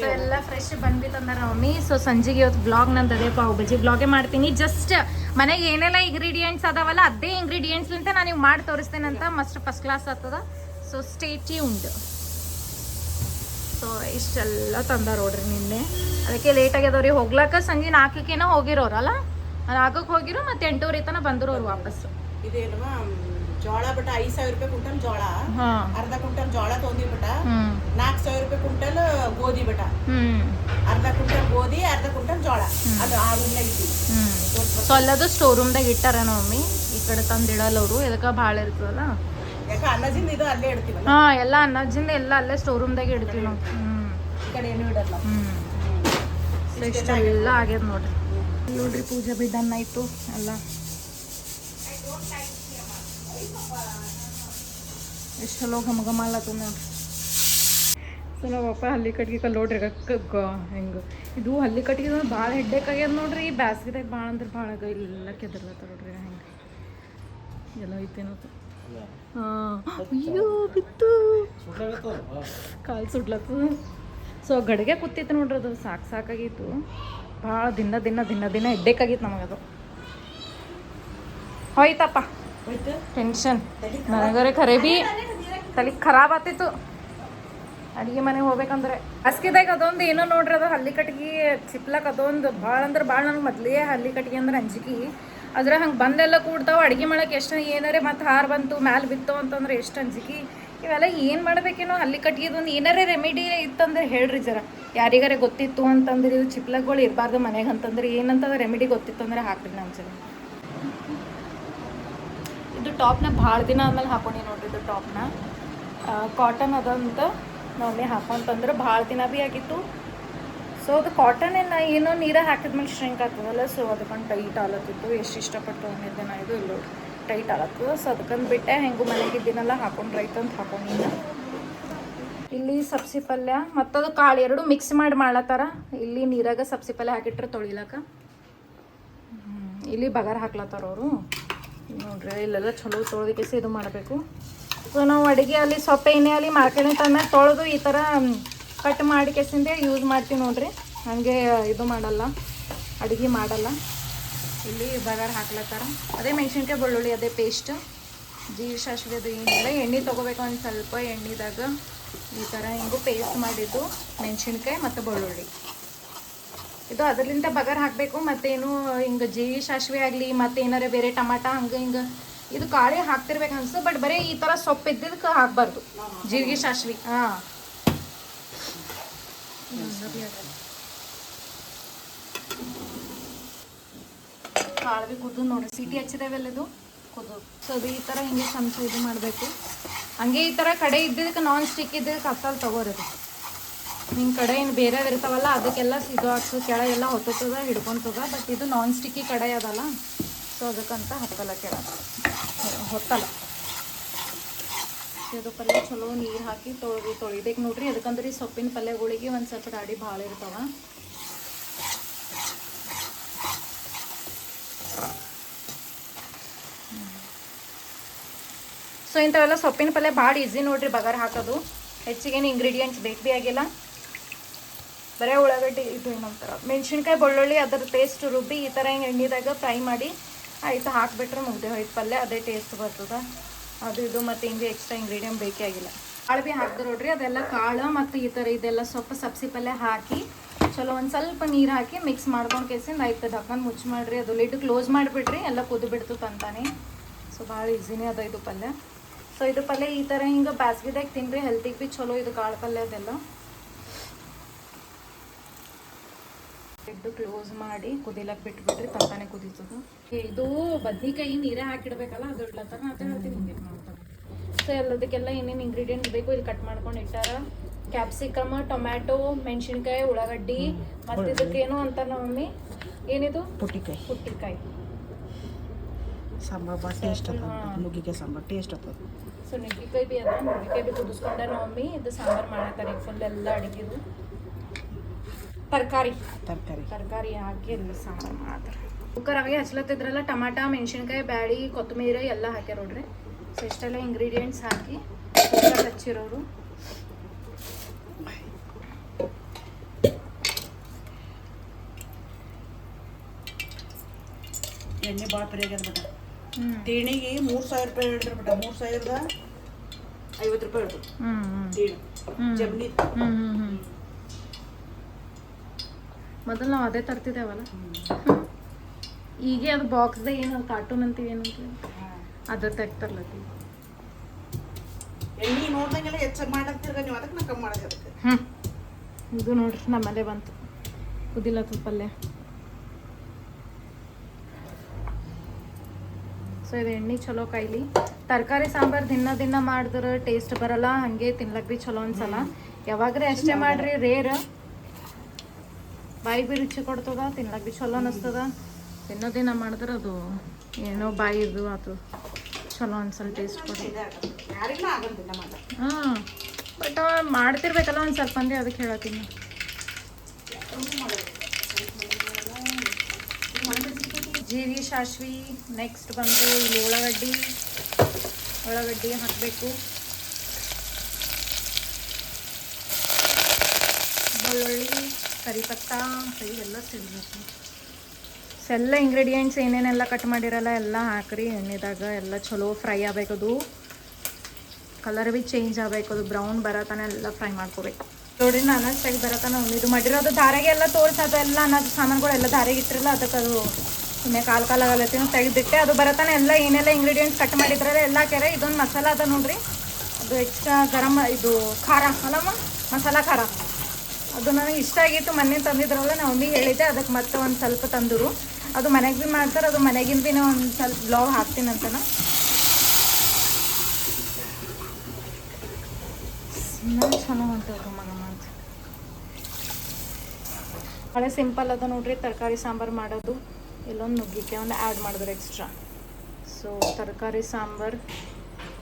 ಸೊ ಎಲ್ಲ ಫ್ರೆಶ್ ಬಂದ್ಬಿತ್ತಂದ್ರೆ ಮಮ್ಮಿ ಸೊ ಸಂಜೆಗೆ ಇವತ್ತು ಬ್ಲಾಗ್ ನಂದು ಅದೇ ಪಾವ್ ಭಾಜಿ ಬ್ಲಾಗೇ ಮಾಡ್ತೀನಿ ಜಸ್ಟ್ ಮನೆಗೆ ಏನೆಲ್ಲ ಇಂಗ್ರೀಡಿಯೆಂಟ್ಸ್ ಅದಾವಲ್ಲ ಅದೇ ಇಂಗ್ರೀಡಿಯೆಂಟ್ಸ್ಲಿಂತ ನಾನು ನೀವು ಮಾಡಿ ತೋರಿಸ್ತೇನೆ ಅಂತ ಮಸ್ಟ್ ಫಸ್ಟ್ ಕ್ಲಾಸ್ ಆಗ್ತದ ಸೊ ಸ್ಟೇ ಟ್ಯೂನ್ಡ್ ಸೊ ಇಷ್ಟೆಲ್ಲ ತಂದಾರ ನೋಡ್ರಿ ನಿನ್ನೆ. ಅದಕ್ಕೆ ಲೇಟ್ ಆಗ್ಯದವ್ರಿ ಹೋಗ್ಲಾಕ. ಸಂಜೆ 4ಕ್ಕೇನೋ ಹೋಗಿರೋರಲ್ಲ, 4ಕ್ಕೆ ಹೋಗಿರೋ ಮತ್ತೆ 8:30 ತನಕ ಬಂದ್ರು ಅವ್ರು ವಾಪಸ್. ಇದೇನವಾ ಜೋಳ ಬಟ 5,000 ರೂಪಾಯಿ ಕ್ವಿಂಟಲ್ ಜೋಳ, ಅರ್ಧ ಕ್ವಿಂಟಲ್ ಜೋಳ ತೊಂದಿ ಬಟ 4,000 ರೂಪಾಯಿ ಕ್ವಿಂಟಲ್ ಗೋಧಿ ಬಟ, ಅರ್ಧ ಕ್ವಿಂಟಲ್ ಗೋಧಿ ಅರ್ಧ ಕ್ವಿಂಟಲ್ ಜೋಳ. ಅದು ಆ ರೂಮ್ನಾಗ ಇಟ್ಟಿವಿ. ಸೊ ಅಲ್ಲದು ಸ್ಟೋರ್ ರೂಮ್ದಾಗ ಇಟ್ಟಾರ ಮಮ್ಮಿ. ಈ ಕಡೆ ತಂದಿಡಲ್ಲ ಅವರು, ಇದಕ್ಕೆ ಭಾಳ ಇರ್ತದಲ್ಲ. ಯಾಕೆ ಅನ್ನದಿಂದ ಇದು ಅಲ್ಲೇ ಇಡ್ತೀವಲ್ಲ. ಹಾ, ಎಲ್ಲ ಅನ್ನದಿಂದ ಎಲ್ಲ ಅಲ್ಲೇ ಸ್ಟೋರ್ ರೂಮ್ದಾಗ ಇಡ್ತೀವಿ ನಾವು. ಈ ಕಡೆ ಏನು ಇಡಲ್ಲ. ಇಷ್ಟೆಲ್ಲ ಆಗ್ಯದ ನೋಡ್ರಿ. ನೋಡ್ರಿ ಪೂಜೆ ಬಿಡನ್ನ ಆಯ್ತು ಎಲ್ಲ. ಎಷ್ಟು ಚಲೋ ಘಮ ಘಮ ಅಲ್ಲತ್ತದ ನೋಡ್ರಿ. ಸೊ ನಾವಪ್ಪ ಹಲ್ಲಿ ಕಟ್ಗೆ ಕಲ್ ನೋಡ್ರಿ ಹೆಂಗೆ ಇದು ಹಲ್ಲಿ ಕಟ್ಗೆ ಭಾಳ ಹೆಡ್ಡೇಕ್ ಆಗ್ಯದ ನೋಡ್ರಿ. ಬ್ಯಾಸ್ಗಿದಾಗ ಭಾಳ ಅಂದ್ರೆ ಭಾಳ ಎಲ್ಲ ಕೆದರ್ಲತ್ತ ನೋಡ್ರಿ. ಹೆಂಗೆ ಎಲ್ಲ ಐತೇನೋ. ಹಾಂ, ಅಯ್ಯೋ ಬಿತ್ತು, ಕಾಲು ಸುಡ್ಲತ್ತದ. ಸೊ ಗಡಿಗೆ ಕೂತಿತ್ತು ನೋಡ್ರಿ. ಅದು ಸಾಕಾಗಿತ್ತು ಭಾಳ. ದಿನ ಹೆಡ್ಡೇಕಾಗಿತ್ತು ನಮಗದು. ಹೋಯ್ತಪ್ಪ ಟೆನ್ಷನ್ ನನಗರೆ. ಖರೆ ಭೀ ತಲೆ ಖರಾಬ್ ಆತಿತ್ತು ಅಡುಗೆ ಮನೆಗೆ ಹೋಗ್ಬೇಕಂದ್ರೆ. ಅಸ್ಕಿದಾಗ ಅದೊಂದು ಏನೋ ನೋಡ್ರಿ, ಅದು ಹಲ್ಲಿ ಕಟ್ಗೆ ಚಿಪ್ಲಕ್ ಅದೊಂದು ಭಾಳ ಅಂದ್ರೆ ಭಾಳ. ನನಗೆ ಮೊದಲೇ ಹಲ್ಲಿ ಕಟ್ಗೆ ಅಂದ್ರೆ ಅಂಜಿಕೆ. ಅದ್ರ ಹಂಗೆ ಬಂದೆಲ್ಲ ಕೂಡ್ತಾವೆ ಅಡುಗೆ ಮಾಡಕ್ಕೆ. ಎಷ್ಟು ಏನಾರೇ ಮತ್ತು ಹಾರು ಬಂತು ಮ್ಯಾಲೆ ಬಿತ್ತು ಅಂತಂದ್ರೆ ಎಷ್ಟು ಅಂಜಿಕೆ. ಇವೆಲ್ಲ ಏನು ಮಾಡ್ಬೇಕೇನೋ. ಹಲ್ಲಿ ಕಟ್ಗೆದೊಂದು ಏನಾರೇ ರೆಮಿಡಿ ಇತ್ತಂದ್ರೆ ಹೇಳ್ರಿ ಜರ. ಯಾರಿಗಾರೆ ಗೊತ್ತಿತ್ತು ಅಂತಂದ್ರೆ ಇದು ಚಿಪ್ಲಗಳು ಇರಬಾರ್ದು ಮನೆಗೆ ಅಂತಂದ್ರೆ ಏನಂತದ ರೆಮಿಡಿ ಗೊತ್ತಿತ್ತು ಅಂದ್ರೆ ಹಾಕ್ರಿ ನಮ್ಮ ಜನ. ಇದು ಟಾಪ್ನ ಭಾಳ ದಿನ ಆದ್ಮೇಲೆ ಹಾಕೊಂಡು ನೋಡ್ರಿ. ಇದು ಟಾಪ್ನ ಕಾಟನ್ ಅದಂತ ನಾವೇ ಹಾಕೊಂತಂದ್ರೆ ಭಾಳ ದಿನ ಭೀ ಆಗಿತ್ತು. ಸೊ ಅದು ಕಾಟನ್ ಏನೋ ನೀರಾಗ ಹಾಕಿದ್ಮೇಲೆ ಶ್ರಿಂಕ್ ಆಗ್ತದಲ್ಲ. ಸೊ ಅದಕ್ಕಂಡು ಟೈಟ್ ಆಲತ್ತಿತ್ತು. ಎಷ್ಟು ಇಷ್ಟಪಟ್ಟು ತೊಗೊಂಡಿದ್ದೆ ನಾ. ಇದು ಇಲ್ಲ ಟೈಟ್ ಆಲತ್ತದ. ಸೊ ಅದಕ್ಕಂದು ಬಿಟ್ಟೆ. ಹೆಂಗೂ ಮನೆಗೆ ಇದ್ದೀನಲ್ಲ ಹಾಕೊಂಡ್ರೈತಂತ ಹಾಕೊಂಡಿದ್ದ. ಇಲ್ಲಿ ಸಬ್ಸಿ ಪಲ್ಯ ಮತ್ತದು ಕಾಳು ಎರಡು ಮಿಕ್ಸ್ ಮಾಡಿ ಮಾಡ್ಲತ್ತಾರ. ಇಲ್ಲಿ ನೀರಾಗ ಸಬ್ಸಿ ಪಲ್ಯ ಹಾಕಿಟ್ರೆ ತೊಳಿಲಕ್ಕ. ಇಲ್ಲಿ ಬಗಾರ್ ಹಾಕ್ಲತ್ತಾರ ಅವರು ನೋಡ್ರಿ. ಇಲ್ಲೆಲ್ಲ ಚಲೋ ತೊಳೆದಕ್ಕೆ ಇದು ಮಾಡಬೇಕು. ಸೊ ನಾವು ಅಡುಗೆ ಅಲ್ಲಿ ಸೊಪ್ಪೆ ಎಣ್ಣೆ ಅಲ್ಲಿ ಮಾಡ್ಕೊಂಡು ತಂದ್ಮೇಲೆ ತೊಳೆದು ಈ ಥರ ಕಟ್ ಮಾಡಿ ಕೆಸಿಂದೆ ಯೂಸ್ ಮಾಡ್ತೀವಿ ನೋಡ್ರಿ. ಹಾಗೆ ಇದು ಮಾಡಲ್ಲ, ಅಡುಗೆ ಮಾಡಲ್ಲ. ಇಲ್ಲಿ ಬಗಾರ್ ಹಾಕ್ಲತ್ತಾರ. ಅದೇ ಮೆಣಸಿನ್ಕಾಯಿ ಬೆಳ್ಳುಳ್ಳಿ ಅದೇ ಪೇಸ್ಟ್, ಜೀರಿಗೆ ಸಾಸಿವೆ ಅದು ಏನಿಲ್ಲ. ಎಣ್ಣೆ ತೊಗೋಬೇಕು. ಒಂದು ಸ್ವಲ್ಪ ಎಣ್ಣೆದಾಗ ಈ ಥರ ಹಿಂಗೂ ಪೇಸ್ಟ್ ಮಾಡಿದ್ದು ಮೆಣಸಿನ್ಕಾಯಿ ಮತ್ತು ಬೆಳ್ಳುಳ್ಳಿ. ಇದು ಅದರಿಂದ ಬಗಾರ್ ಹಾಕಬೇಕು. ಮತ್ತೇನು ಹಿಂಗೆ ಜೀರಿಗೆ ಸಾಸಿವೆ ಆಗಲಿ ಮತ್ತೇನಾರ ಬೇರೆ ಟಮಾಟ ಹಂಗೆ ಹಿಂಗೆ ಇದು ಕಾಳೆ ಹಾಕ್ತಿರ್ಬೇಕು ಅನ್ಸುತ್ತೆ. ಬಟ್ ಬರೀ ಈ ಥರ ಸೊಪ್ಪು ಇದ್ದಿದ್ದಕ್ಕೆ ಹಾಕಬಾರ್ದು ಜೀರಿಗೆ ಸಾಸಿವೆ. ಹಾಂ, ಕಾಳು ಭೀ ಕುದ್ದು ನೋಡ್ರಿ. ಸಿಟಿ ಹಚ್ಚಿದೇವೆಲ್ಲದು ಕುದ್ದು. ಸೊ ಅದು ಈ ಥರ ಹಿಂಗೆ ಚಮಚ ಇದು ಮಾಡಬೇಕು. ಹಂಗೆ ಈ ಥರ ಕಡೆ ಇದ್ದಿದ್ದಕ್ಕೆ ನಾನ್ ಸ್ಟಿಕ್ ಇದ್ದಿದ್ದಕ್ಕೆ ಹತ್ತಲ್ಲಿ ತಗೋರದು. ಹಿಂಗೆ ಕಡೆ ಏನು ಬೇರೆ ಇರ್ತಾವಲ್ಲ ಅದಕ್ಕೆಲ್ಲ ಇದು ಹಾಕ್ಸು ಕೆಳಗೆಲ್ಲ ಹೊತ್ತದ ಹಿಡ್ಕೊತದ. ಬಟ್ ಇದು ನಾನ್ ಸ್ಟಿಕ್ಕಿ ಕಡೆ ಅದಲ್ಲ. ಸೊ ಅದಕ್ಕಂತ ಹತ್ತಲ್ಲ ಕೆಳಗೆ ಹೊತ್ತಲ್ಲ. ಇದು ಪಲ್ಯ ಚಲೋ ನೀರು ಹಾಕಿ ತೊಳಿಬೇಕು ನೋಡ್ರಿ. ಅದಕ್ಕಂದ್ರೆ ಈ ಸೊಪ್ಪಿನ ಪಲ್ಯಗಳಿಗೆ ಒಂದು ಸ್ವಲ್ಪ ಗಾಡಿ ಭಾಳ ಇರ್ತಾವ. ಸೊ ಇಂಥವೆಲ್ಲ ಸೊಪ್ಪಿನ ಪಲ್ಯ ಭಾಳ ಈಸಿ ನೋಡ್ರಿ ಬಗಾರ್ ಹಾಕೋದು. ಹೆಚ್ಚಿಗೇನು ಇಂಗ್ರೀಡಿಯೆಂಟ್ಸ್ ಬೇಕು ಭೀ ಆಗಿಲ್ಲ. ಬರೀ ಉಳ್ಳಾಗಡ್ಡಿ ಇದು ಏನಂತಾರ ಮೆಣಸಿನ್ಕಾಯಿ ಬೆಳ್ಳುಳ್ಳಿ ಅದರ ಪೇಸ್ಟ್ ರುಬ್ಬಿ ಈ ಥರ ಹಿಂಗೆ ಎಣ್ಣೆದಾಗ ಫ್ರೈ ಮಾಡಿ ಆಯ್ತು ಹಾಕಿಬಿಟ್ರೆ ಮುಗ್ದೆ ಹೋಯ್ತು ಪಲ್ಯ. ಅದೇ ಟೇಸ್ಟ್ ಬರ್ತದೆ. ಅದು ಇದು ಮತ್ತು ಹಿಂಗೆ ಎಕ್ಸ್ಟ್ರಾ ಇಂಗ್ರೀಡಿಯೆಂಟ್ ಬೇಕೇ ಆಗಿಲ್ಲ. ಕಾಳು ಭೀ ಹಾಕ್ದು ನೋಡ್ರಿ. ಅದೆಲ್ಲ ಕಾಳು ಮತ್ತು ಈ ಥರ ಇದೆಲ್ಲ ಸ್ವಲ್ಪ ಸಬ್ಸಿ ಪಲ್ಯ ಹಾಕಿ ಚಲೋ ಒಂದು ಸ್ವಲ್ಪ ನೀರು ಹಾಕಿ ಮಿಕ್ಸ್ ಮಾಡ್ಕೊಂಡು ಕೇಸಿಂದ ಆಯ್ತು ಢಕ್ಕನ್ ಮುಚ್ಚಿ ಮಾಡಿರಿ. ಅದು ಲಿಡ್ ಕ್ಲೋಸ್ ಮಾಡಿಬಿಡ್ರಿ, ಎಲ್ಲ ಕುದ್ದು ಬಿಡ್ತು ತಂತಾನೆ. ಸೊ ಭಾಳ ಈಸಿನೇ ಅದ ಇದು ಪಲ್ಯ. ಸೊ ಇದು ಪಲ್ಯ ಈ ಥರ ಹಿಂಗೆ ಬ್ಯಾಸ್ಗಿದಾಗ ತಿನ್ನಿರಿ, ಹೆಲ್ತಿಗೆ ಭೀ ಚಲೋ. ಇದು ಕಾಳು ಪಲ್ಯ ಅದೆಲ್ಲ ಲಿಡ್ ಕ್ಲೋಸ್ ಮಾಡಿ ಕುದಿಲಕ್ಕೆ ಬಿಟ್ಬಿಡ್ರಿ, ತಂತಾನೆ ಕುದೀತದ. ಇದು ಬದ್ನಿಕಾಯಿ ನೀರೇ ಹಾಕಿಡ್ಬೇಕಲ್ಲ, ಅದು ಇಡ್ಲತ್ತಾರ ಅಂತ ಹೇಳ್ತೀನಿ. ಹಿಂಗೆ ಮಾಡ್ತಾರೆ. ಸೊ ಎಲ್ಲದಕ್ಕೆಲ್ಲ ಏನೇನು ಇಂಗ್ರೀಡಿಯೆಂಟ್ಸ್ ಬೇಕು ಇಲ್ಲಿ ಕಟ್ ಮಾಡ್ಕೊಂಡು ಇಟ್ಟಾರ. ಕ್ಯಾಪ್ಸಿಕಮ್, ಟೊಮ್ಯಾಟೊ, ಮೆಣಸಿನ್ಕಾಯಿ, ಉಳ್ಳಾಗಡ್ಡಿ ಮತ್ತು ಇದಕ್ಕೇನು ಅಂತಾರೆ ನಮ್ಮಮ್ಮಿ, ಏನಿದು ಪುಟ್ಟಿಕಾಯಿ ಸಾಂಬಾರ್ ಭಾಳ ಟೇಸ್ಟ್ ಆಗ್ತದೆ. ನುಗ್ಗಿಕಾಯಿ ಸಾಂಬಾರು ಟೇಸ್ಟ್ ಆಗ್ತದೆ. ಸೊ ನುಗ್ಗಿಕಾಯಿ ಭೀ ಅದ, ನುಗ್ಗಿಕಾಯಿ ಭೀ ಕುದಿಸ್ಕೊಂಡೆ ನಮ್ಮಮ್ಮಿ. ಇದು ಸಾಂಬಾರು ಮಾಡತ್ತಾರೆ ಫುಲ್ ಎಲ್ಲ ಅಡುಗೆದು. ತರಕಾರಿ ಹಾಕಿ ಅಲ್ಲಿ ಸಾಂಬಾರು ಮಾಡ್ತಾರೆ. ಕುಕ್ಕರ್ ಅವಾಗೆ ಹಚ್ಲತ್ತಿದ್ರಲ್ಲ, ಟಮಾಟ, ಮೆಣಸಿನ್ಕಾಯಿ, ಬ್ಯಾಳಿ, ಕೊತ್ತಂಬರಿ ಎಲ್ಲ ಹಾಕ್ಯಾರ ನೋಡ್ರಿ. ಸೊ ಇಷ್ಟೆಲ್ಲ ಇಂಗ್ರೀಡಿಯೆಂಟ್ಸ್ ಹಾಕಿ ಕುಕ್ಕರ್ ಹಚ್ಚಿರೋರು. ಎಣ್ಣೆ ಭಾಳ ಫ್ರೀ ಆಗ್ಯದ ಬಿಟ್ಟ. ತೀಣಿಗೆ 3,000 ರೂಪಾಯಿ ಹಿಡಿದ್ರು ಬಿಟ್ಟ. 3,050 ರೂಪಾಯಿ ಹಿಡಿದು ತೀಣಿ ಜಮ್ನಿ. ಮೊದಲು ನಾವು ಅದೇ ತರ್ತಿದ್ದೇವಲ್ಲ. ಈಗ ಅದು ಬಾಕ್ಸ್ದಾಗ ಏನು ಕಾರ್ಟೂನ್ ಅಂತೀವಿ ಏನಂತೀವಿ ಅದು ತೆಗ್ತಾರಲ್ಲ. ಎಣ್ಣೆ ನೋಡ್ದಂಗೆಲ್ಲ ಹೆಚ್ಚಾಗಿ ಮಾಡಕ್ತಿರ್ಗ ನೀವು ಅದಕ್ಕೆ ನಾ ಕಮ್ಮಿ ಮಾಡೋದು ಅದಕ್ಕೆ. ಇದು ನೋಡ್ರಿ ನಮ್ಮಲ್ಲೇ ಬಂತು ಕುದಿಲತ್ತದ ಪಲ್ಯ. ಸೊ ಇದು ಎಣ್ಣೆ ಚಲೋ ಕೈಲಿ. ತರಕಾರಿ ಸಾಂಬಾರು ದಿನ ಮಾಡಿದ್ರೆ ಟೇಸ್ಟ್ ಬರಲ್ಲ, ಹಂಗೆ ತಿನ್ಲಕ್ ಭೀ ಚಲೋ ಅನ್ಸಲ್ಲ. ಯಾವಾಗ್ರೆ ಅಷ್ಟೇ ಮಾಡ್ರಿ, ರೇರ್. ಬಾಯಿ ಭೀ ರುಚಿ ಕೊಡ್ತದ, ತಿನ್ಲಕ್ ಭೀ ಚಲೋ ಅನಿಸ್ತದ. ದಿನ ಮಾಡಿದ್ರೆ ಅದು ಏನೋ ಬಾಯಿದು ಅದು ಚಲೋ ಅನ್ಸಲ್ಲ, ಟೇಸ್ಟ್ ಕೊಡ್ತದೆ. ಹಾಂ, ಬಟ್ ಮಾಡ್ತಿರ್ಬೇಕಲ್ಲ ಒಂದು ಸ್ವಲ್ಪ ಅಂದೆ, ಅದಕ್ಕೆ ಹೇಳತ್ತೀನಿ. ಜೀರಿಗೆ ಸಾಸ್ವಿ, ನೆಕ್ಸ್ಟ್ ಬಂದು ಇಲ್ಲಿ ಉಳ್ಳಾಗಡ್ಡಿ ಹಾಕಬೇಕು. ಬೆಳ್ಳುಳ್ಳಿ, ಕರಿಪತ್ತ ಇವೆಲ್ಲ ಸಿಡಬೇಕು. ಎಲ್ಲ ಇಂಗ್ರೀಡಿಯೆಂಟ್ಸ್ ಏನೇನೆಲ್ಲ ಕಟ್ ಮಾಡಿರಲ್ಲ ಎಲ್ಲ ಹಾಕ್ರಿ ಎಣ್ಣೆದಾಗ. ಎಲ್ಲ ಚಲೋ ಫ್ರೈ ಆಗಬೇಕದು, ಕಲರ್ ಭೀ ಚೇಂಜ್ ಆಗಬೇಕದು, ಬ್ರೌನ್ ಬರತನ ಎಲ್ಲ ಫ್ರೈ ಮಾಡ್ಕೋಬೇಕು. ನೋಡ್ರಿ ನಾನು ಅಷ್ಟಾಗಿ ಬರತನ ಇದು ಮಾಡಿರೋದು ದಾರೆಗೆ ಎಲ್ಲ ತೋರಿಸೋದು ಎಲ್ಲ ಅನ್ನೋದು ಸಾಮಾನುಗಳು ಎಲ್ಲ ದಾರೆಗೆ ಇಟ್ಟಿರಲ್ಲ, ಅದಕ್ಕೆ ಅದು ಸುಮ್ಮನೆ ಕಾಲಾಗಲತ್ತೀನೋ ತೆಗೆದಿಟ್ಟೆ. ಅದು ಬರತನ ಎಲ್ಲ ಏನೆಲ್ಲ ಇಂಗ್ರೀಡಿಯೆಂಟ್ಸ್ ಕಟ್ ಮಾಡಿದ್ರಲ್ಲ ಎಲ್ಲ ಕೆರೆ. ಇದೊಂದು ಮಸಾಲ ಅದ ನೋಡ್ರಿ, ಅದು ಎಕ್ಸ್ಟ್ರಾ ಗರಂ, ಇದು ಖಾರ ಅಲ್ಲಮ್ಮ, ಮಸಾಲ ಖಾರ. ಅದು ನನಗೆ ಇಷ್ಟ ಆಗಿತ್ತು, ಮೊನ್ನೆ ತಂದಿದ್ರಲ್ಲ ನಾವು ಮಮ್ಮಿ ಹೇಳಿದ್ದೆ, ಅದಕ್ಕೆ ಮತ್ತೆ ಒಂದು ಸ್ವಲ್ಪ ತಂದರು. ಅದು ಮನೆಗೆ ಭೀ ಮಾಡ್ತಾರೆ, ಅದು ಮನೆಗಿಂದ ಭೀ ಒಂದು ಸ್ವಲ್ಪ ಬ್ಲಾಗ್ ಹಾಕ್ತೀನಿ ಅಂತ. ಚೆನ್ನಾಗಿ ಹೊಂಟು ಮಗ ಅಂತ. ಭಾಳ ಸಿಂಪಲ್ ಅದ ನೋಡ್ರಿ ತರಕಾರಿ ಸಾಂಬಾರು ಮಾಡೋದು. ಇಲ್ಲೊಂದು ನುಗ್ಗಿಕಾಯಿ ಒಂದು ಆ್ಯಡ್ ಮಾಡಿದ್ರೆ ಎಕ್ಸ್ಟ್ರಾ. ಸೊ ತರಕಾರಿ ಸಾಂಬಾರು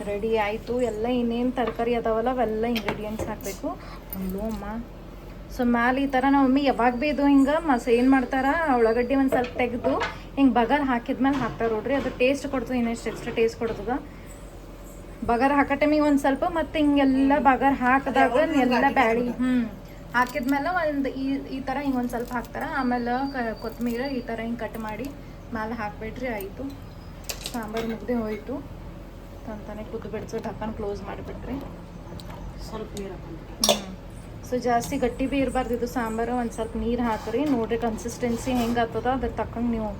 ರೆಡಿ ಆಯಿತು. ಎಲ್ಲ ಇನ್ನೇನು ತರಕಾರಿ ಅದಾವಲ್ಲ ಅವೆಲ್ಲ ಇಂಗ್ರೀಡಿಯೆಂಟ್ಸ್ ಹಾಕಬೇಕು. ಅಲ್ಲೋ ಅಮ್ಮ. ಸೊ ಮ್ಯಾಲೆ ಈ ಥರ ನಾವು ಮಮ್ಮಿ ಯಾವಾಗ ಭೀ ಇದು ಹಿಂಗೆ ಏನು ಮಾಡ್ತಾರೆ, ಉಳ್ಳಾಗಡ್ಡಿ ಒಂದು ಸ್ವಲ್ಪ ತೆಗೆದು ಹಿಂಗೆ ಬಗರ್ ಹಾಕಿದ್ಮೇಲೆ ಹಾಕ್ತಾರೆ ನೋಡ್ರಿ, ಅದು ಟೇಸ್ಟ್ ಕೊಡ್ತದೆ, ಇನ್ನೆಷ್ಟು ಎಕ್ಸ್ಟ್ರಾ ಟೇಸ್ಟ್ ಕೊಡ್ತದೆ. ಬಗರ್ ಹಾಕೋ ಟೈಮಿಗೆ ಒಂದು ಸ್ವಲ್ಪ, ಮತ್ತು ಹಿಂಗೆಲ್ಲ ಬಗರ್ ಹಾಕಿದಾಗ ಎಲ್ಲ ಬ್ಯಾಳಿ ಹಾಕಿದ್ಮೇಲೆ ಒಂದು ಈ ಥರ ಹಿಂಗೆ ಒಂದು ಸ್ವಲ್ಪ ಹಾಕ್ತಾರೆ. ಆಮೇಲೆ ಕೊತ್ತಂಬರಿ ಈ ಥರ ಹಿಂಗೆ ಕಟ್ ಮಾಡಿ ಮೇಲೆ ಹಾಕ್ಬಿಟ್ರಿ, ಆಯಿತು. ಸಾಂಬಾರು ಮುಗ್ದೆ ಹೋಯಿತು. ತಂತಾನೆ ಕುದ್ದು ಬಿಡ್ಸೋ ಢಕ್ಕನ್ ಕ್ಲೋಸ್ ಮಾಡಿಬಿಟ್ರಿ. ಸ್ವಲ್ಪ ನೀರು ಸೊ ಜಾಸ್ತಿ ಗಟ್ಟಿ ಭೀ ಇರಬಾರ್ದು ಇದು ಸಾಂಬಾರು. ಒಂದು ಸ್ವಲ್ಪ ನೀರು ಹಾಕ್ರಿ, ನೋಡ್ರಿ ಕನ್ಸಿಸ್ಟೆನ್ಸಿ ಹೆಂಗೆ ಆಗ್ತದ ಅದ್ರ ತಕ್ಕಂಗೆ ನೀವು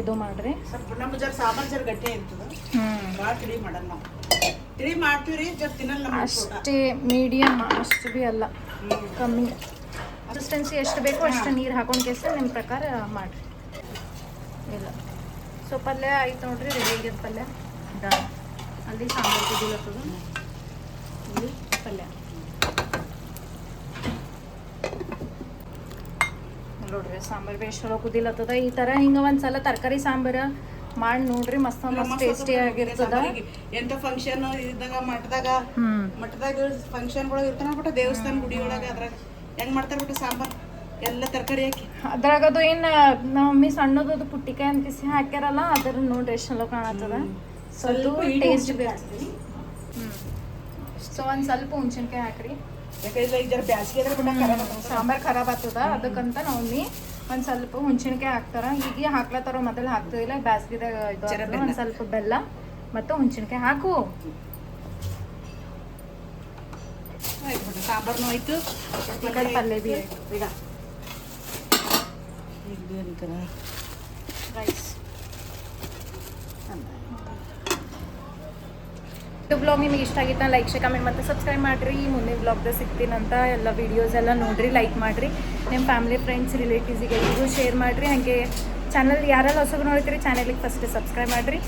ಇದು ಮಾಡಿರಿ. ಸ್ವಲ್ಪ ನಮ್ಮ ಜರ ಸಾಂಬಾರು ಜರ ಗಟ್ಟಿ ಇರ್ತದೆ, ಭಾಳ ತಿಳಿ ಮಾಡಲ್ಲ ನಾವು. ತಿಳಿ ಮಾಡ್ತೀವಿ ಜರ ತಿನ್ನಲ್ಲ. ಅಷ್ಟೇ ಮೀಡಿಯಮ್, ಅಷ್ಟು ಭೀ ಅಲ್ಲ, ಕಮ್ಮಿ. ಕನ್ಸಿಸ್ಟೆನ್ಸಿ ಎಷ್ಟು ಬೇಕೋ ಅಷ್ಟು ನೀರು ಹಾಕೊಂಡು ಕೇಸ ನಿಮ್ಮ ಪ್ರಕಾರ ಮಾಡಿರಿ. ಇಲ್ಲ ಸೊ ಪಲ್ಯ ಆಯ್ತು ನೋಡ್ರಿ, ರೆಡಿ ಆಗ್ಯದ ಪಲ್ಯ. ಅಲ್ಲಿ ಸಾಂಬಾರು ಕುದಿಲತ್ತದ, ಇಲ್ಲಿ ಪಲ್ಯ ನೋಡ್ರಿ. ಸಾಂಬಾರು ಭೀ ಎಷ್ಟು ಕುದಿಲತ್ತದ. ಈ ಥರ ಹಿಂಗೆ ಒಂದು ಸಲ ತರಕಾರಿ ಸಾಂಬಾರು ಮಾಡಿ ನೋಡ್ರಿ, ಮಸ್ತ್ ಟೇಸ್ಟಿ ಆಗಿರ್ತದ. ಎಂತ ಫಂಕ್ಷನ್ ಇದ್ದಾಗ ಮಠದಾಗ ಫಂಕ್ಷನ್ಗಳು ಇರ್ತಾನ ಬಿಟ್ಟು ದೇವಸ್ಥಾನ ಗುಡಿ ಒಳಗೆ ಅದ್ರಾಗ ಹೆಂಗ್ ಮಾಡ್ತಾರ ಬಿಟ್ಟು ಸಾಂಬಾರ್ ಎಲ್ಲ ತರಕಾರಿ ಹಾಕಿ. ಅದ್ರಾಗ ಅದು ಏನು ನಮ್ಮ ಮಮ್ಮಿ ಸಣ್ಣದು ಪುಟ್ಟಿಕಾಯಿ ಅಂತ ಕಿಸಿ ಹಾಕ್ಯಾರಲ್ಲ, ಅದ್ರ ನೋಡ್ರಿ ಎಷ್ಟು ಚಲೋ ಕಾಣತ್ತದ. ಸ್ವಲ್ಪ ಟೇಸ್ಟ್ ಬಿ ಆಗ್ತದೆ. ಸೊ ಒಂದು ಸ್ವಲ್ಪ ಹುಣ್ಸಿನ್ಕಾಯಿ ಹಾಕ್ರಿ, ಯಾಕಂದ್ರೆ ಈಗ ಜರ ಬ್ಯಾಸಿಗೆ ಸಾಂಬಾರು ಖರಾಬ್ ಆಗ್ತದ. ಅದಕ್ಕಂತ ನಾವು ಮಮ್ಮಿ ಒಂದು ಸ್ವಲ್ಪ ಹುಣ್ಸಿನ್ಕಾಯಿ ಹಾಕ್ತಾರ. ಈಗ ಹಾಕ್ಲತ್ತಾರ, ಮೊದಲು ಹಾಕ್ತಿದಿಲ್ಲ, ಬ್ಯಾಸ್ಗಿದಾಗ ಇದು ಒಂದು ಸ್ವಲ್ಪ ಬೆಲ್ಲ ಮತ್ತು ಹುಣ್ಸಿನ್ಕಾಯಿ ಹಾಕು. ಸಾಂಬಾರ್ನು ಆಯ್ತು, ಪಲ್ಯ ಭೀ ಆಯ್ತು. ಈಗ ರೈಸ್. ಬ್ಲಾಗ್ ನಿಮಗೆ ಇಷ್ಟ ಆಗಿತ್ತ ಲೈಕ್ ಶೇರ್ ಕಮೆಂಟ್ ಮತ್ತು ಸಬ್ಸ್ಕ್ರೈಬ್ ಮಾಡಿರಿ. ಮುಂದಿನ ಬ್ಲಾಗ್ದಾಗ ಸಿಗ್ತೀನಂತ. ಎಲ್ಲ ವೀಡಿಯೋಸ್ ಎಲ್ಲ ನೋಡಿರಿ, ಲೈಕ್ ಮಾಡಿರಿ, ನಿಮ್ಮ ಫ್ಯಾಮಿಲಿ ಫ್ರೆಂಡ್ಸ್ ರಿಲೇಟಿವ್ಸಿಗೆ ಎಲ್ರಿಗೂ ಶೇರ್ ಮಾಡಿರಿ. ಹಾಗೆ ಚಾನಲ್ ಯಾರೆಲ್ಲ ಹೊಸಬರು ನೋಡ್ತೀರಿ ಚಾನಲಿಗೆ ಫಸ್ಟ್ ಸಬ್ಸ್ಕ್ರೈಬ್ ಮಾಡಿರಿ.